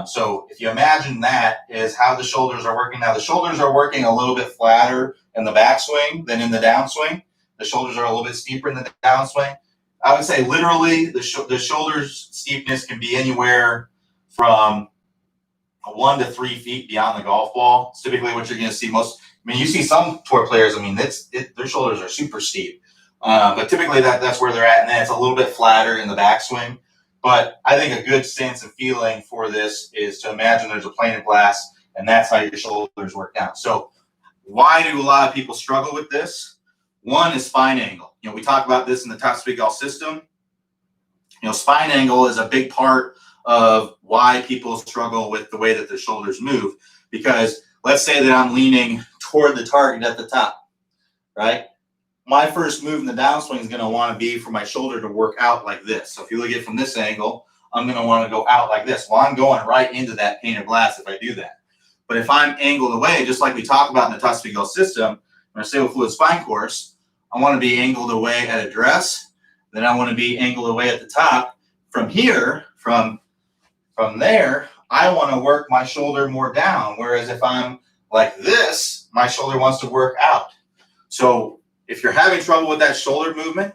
So if you imagine that is how the shoulders are working. Now the shoulders are working a little bit flatter in the backswing than in the downswing. The shoulders are a little bit steeper in the downswing. I would say literally the shoulders steepness can be anywhere from 1 to 3 feet beyond the golf ball. It's typically what you're going to see most. I mean, you see some tour players. I mean, their shoulders are super steep, but typically that's where they're at, and then it's a little bit flatter in the backswing. But I think a good sense of feeling for this is to imagine there's a plane of glass, and that's how your shoulders work down. So why do a lot of people struggle with this? One is spine angle. We talk about this in the Top Speed Golf system. Spine angle is a big part of why people struggle with the way that their shoulders move. Because let's say that I'm leaning toward the target at the top, right? My first move in the downswing is going to want to be for my shoulder to work out like this. So if you look at it from this angle, I'm going to want to go out like this. Well, I'm going right into that pane of glass if I do that. But if I'm angled away, just like we talk about in the Top Speed Golf system, in our Stable Fluid Spine course, I want to be angled away at address. Then I want to be angled away at the top. From here, from there, I want to work my shoulder more down. Whereas if I'm like this, my shoulder wants to work out. So if you're having trouble with that shoulder movement,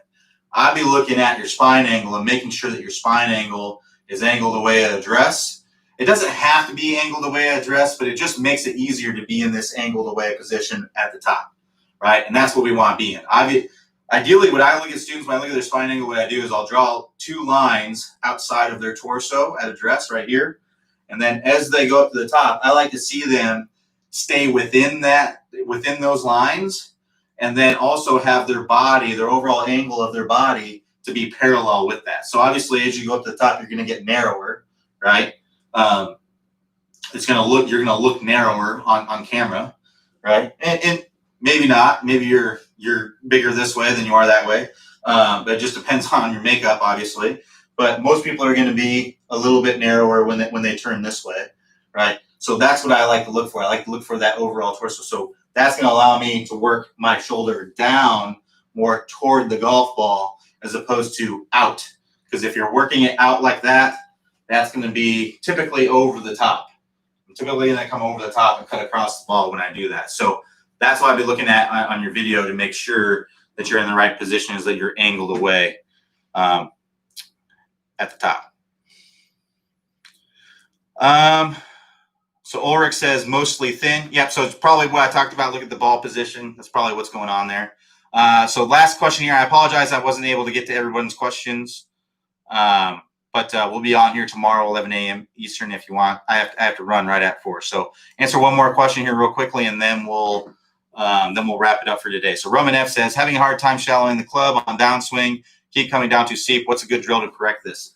I'd be looking at your spine angle and making sure that your spine angle is angled away at address. It doesn't have to be angled away at address, but it just makes it easier to be in this angled away position at the top, right? And that's what we want to be in. Ideally, when I look at students, when I look at their spine angle, what I do is I'll draw 2 lines outside of their torso at address right here. And then as they go up to the top, I like to see them stay within those lines, and then also have their body, their overall angle of their body to be parallel with that. So obviously, as you go up to the top, you're going to get narrower, right? You're going to look narrower on camera, right? And maybe not. Maybe you're bigger this way than you are that way. But it just depends on your makeup, obviously. But most people are going to be a little bit narrower when they turn this way, right? So that's what I like to look for. I like to look for that overall torso. So that's going to allow me to work my shoulder down more toward the golf ball as opposed to out. Because if you're working it out like that, that's going to be typically over the top. I'm typically going to come over the top and cut across the ball when I do that. So that's what I'll be looking at on your video to make sure that you're in the right position, is that you're angled away at the top. So Ulrich says mostly thin. Yep, so it's probably what I talked about. Look at the ball position. That's probably what's going on there. So last question here. I apologize I wasn't able to get to everyone's questions. But we'll be on here tomorrow, 11 a.m. Eastern if you want. I have to run right at 4. So answer one more question here real quickly, and then we'll wrap it up for today. So Roman F says, having a hard time shallowing the club on downswing, keep coming down too steep. What's a good drill to correct this?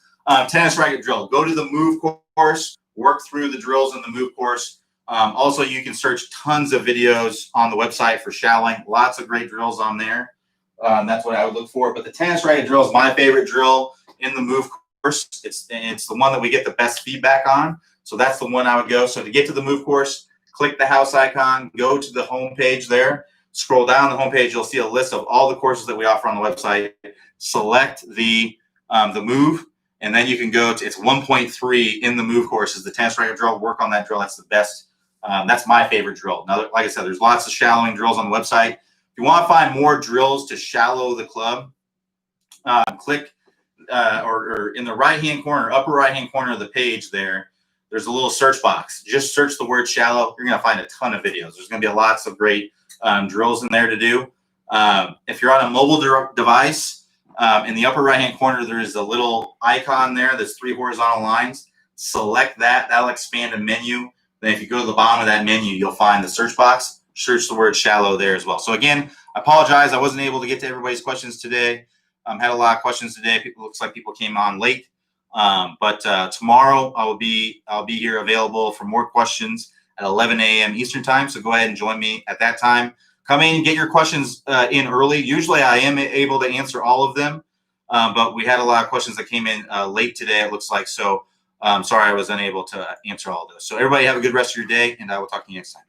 Tennis racket drill. Go to the move course, work through the drills in the move course. Also, you can search tons of videos on the website for shallowing. Lots of great drills on there. That's what I would look for. But the tennis racket drill is my favorite drill in the move course. It's the one that we get the best feedback on. So that's the one I would go. So to get to the move course, click the house icon, go to the home page there, scroll down the home page. You'll see a list of all the courses that we offer on the website. Select the move, and then you can go to, it's 1.3 in the move course is the tennis racket drill. Work on that drill. That's the best. That's my favorite drill. Now, like I said, there's lots of shallowing drills on the website. If you want to find more drills to shallow the club, click or in the right-hand corner, upper right-hand corner of the page there's a little search box. Just search the word shallow. You're going to find a ton of videos. There's going to be lots of great drills in there to do. If you're on a mobile device, in the upper right-hand corner, there is a little icon there. There's 3 horizontal lines. Select that. That'll expand a menu. Then if you go to the bottom of that menu, you'll find the search box. Search the word shallow there as well. So again, I apologize. I wasn't able to get to everybody's questions today. Had a lot of questions today. Looks like people came on late. But tomorrow I'll be here available for more questions at 11 a.m. Eastern time. So go ahead and join me at that time. Come in and get your questions in early. Usually I am able to answer all of them, but we had a lot of questions that came in late today, it looks like. So sorry I was unable to answer all of those. So everybody have a good rest of your day, and I will talk to you next time.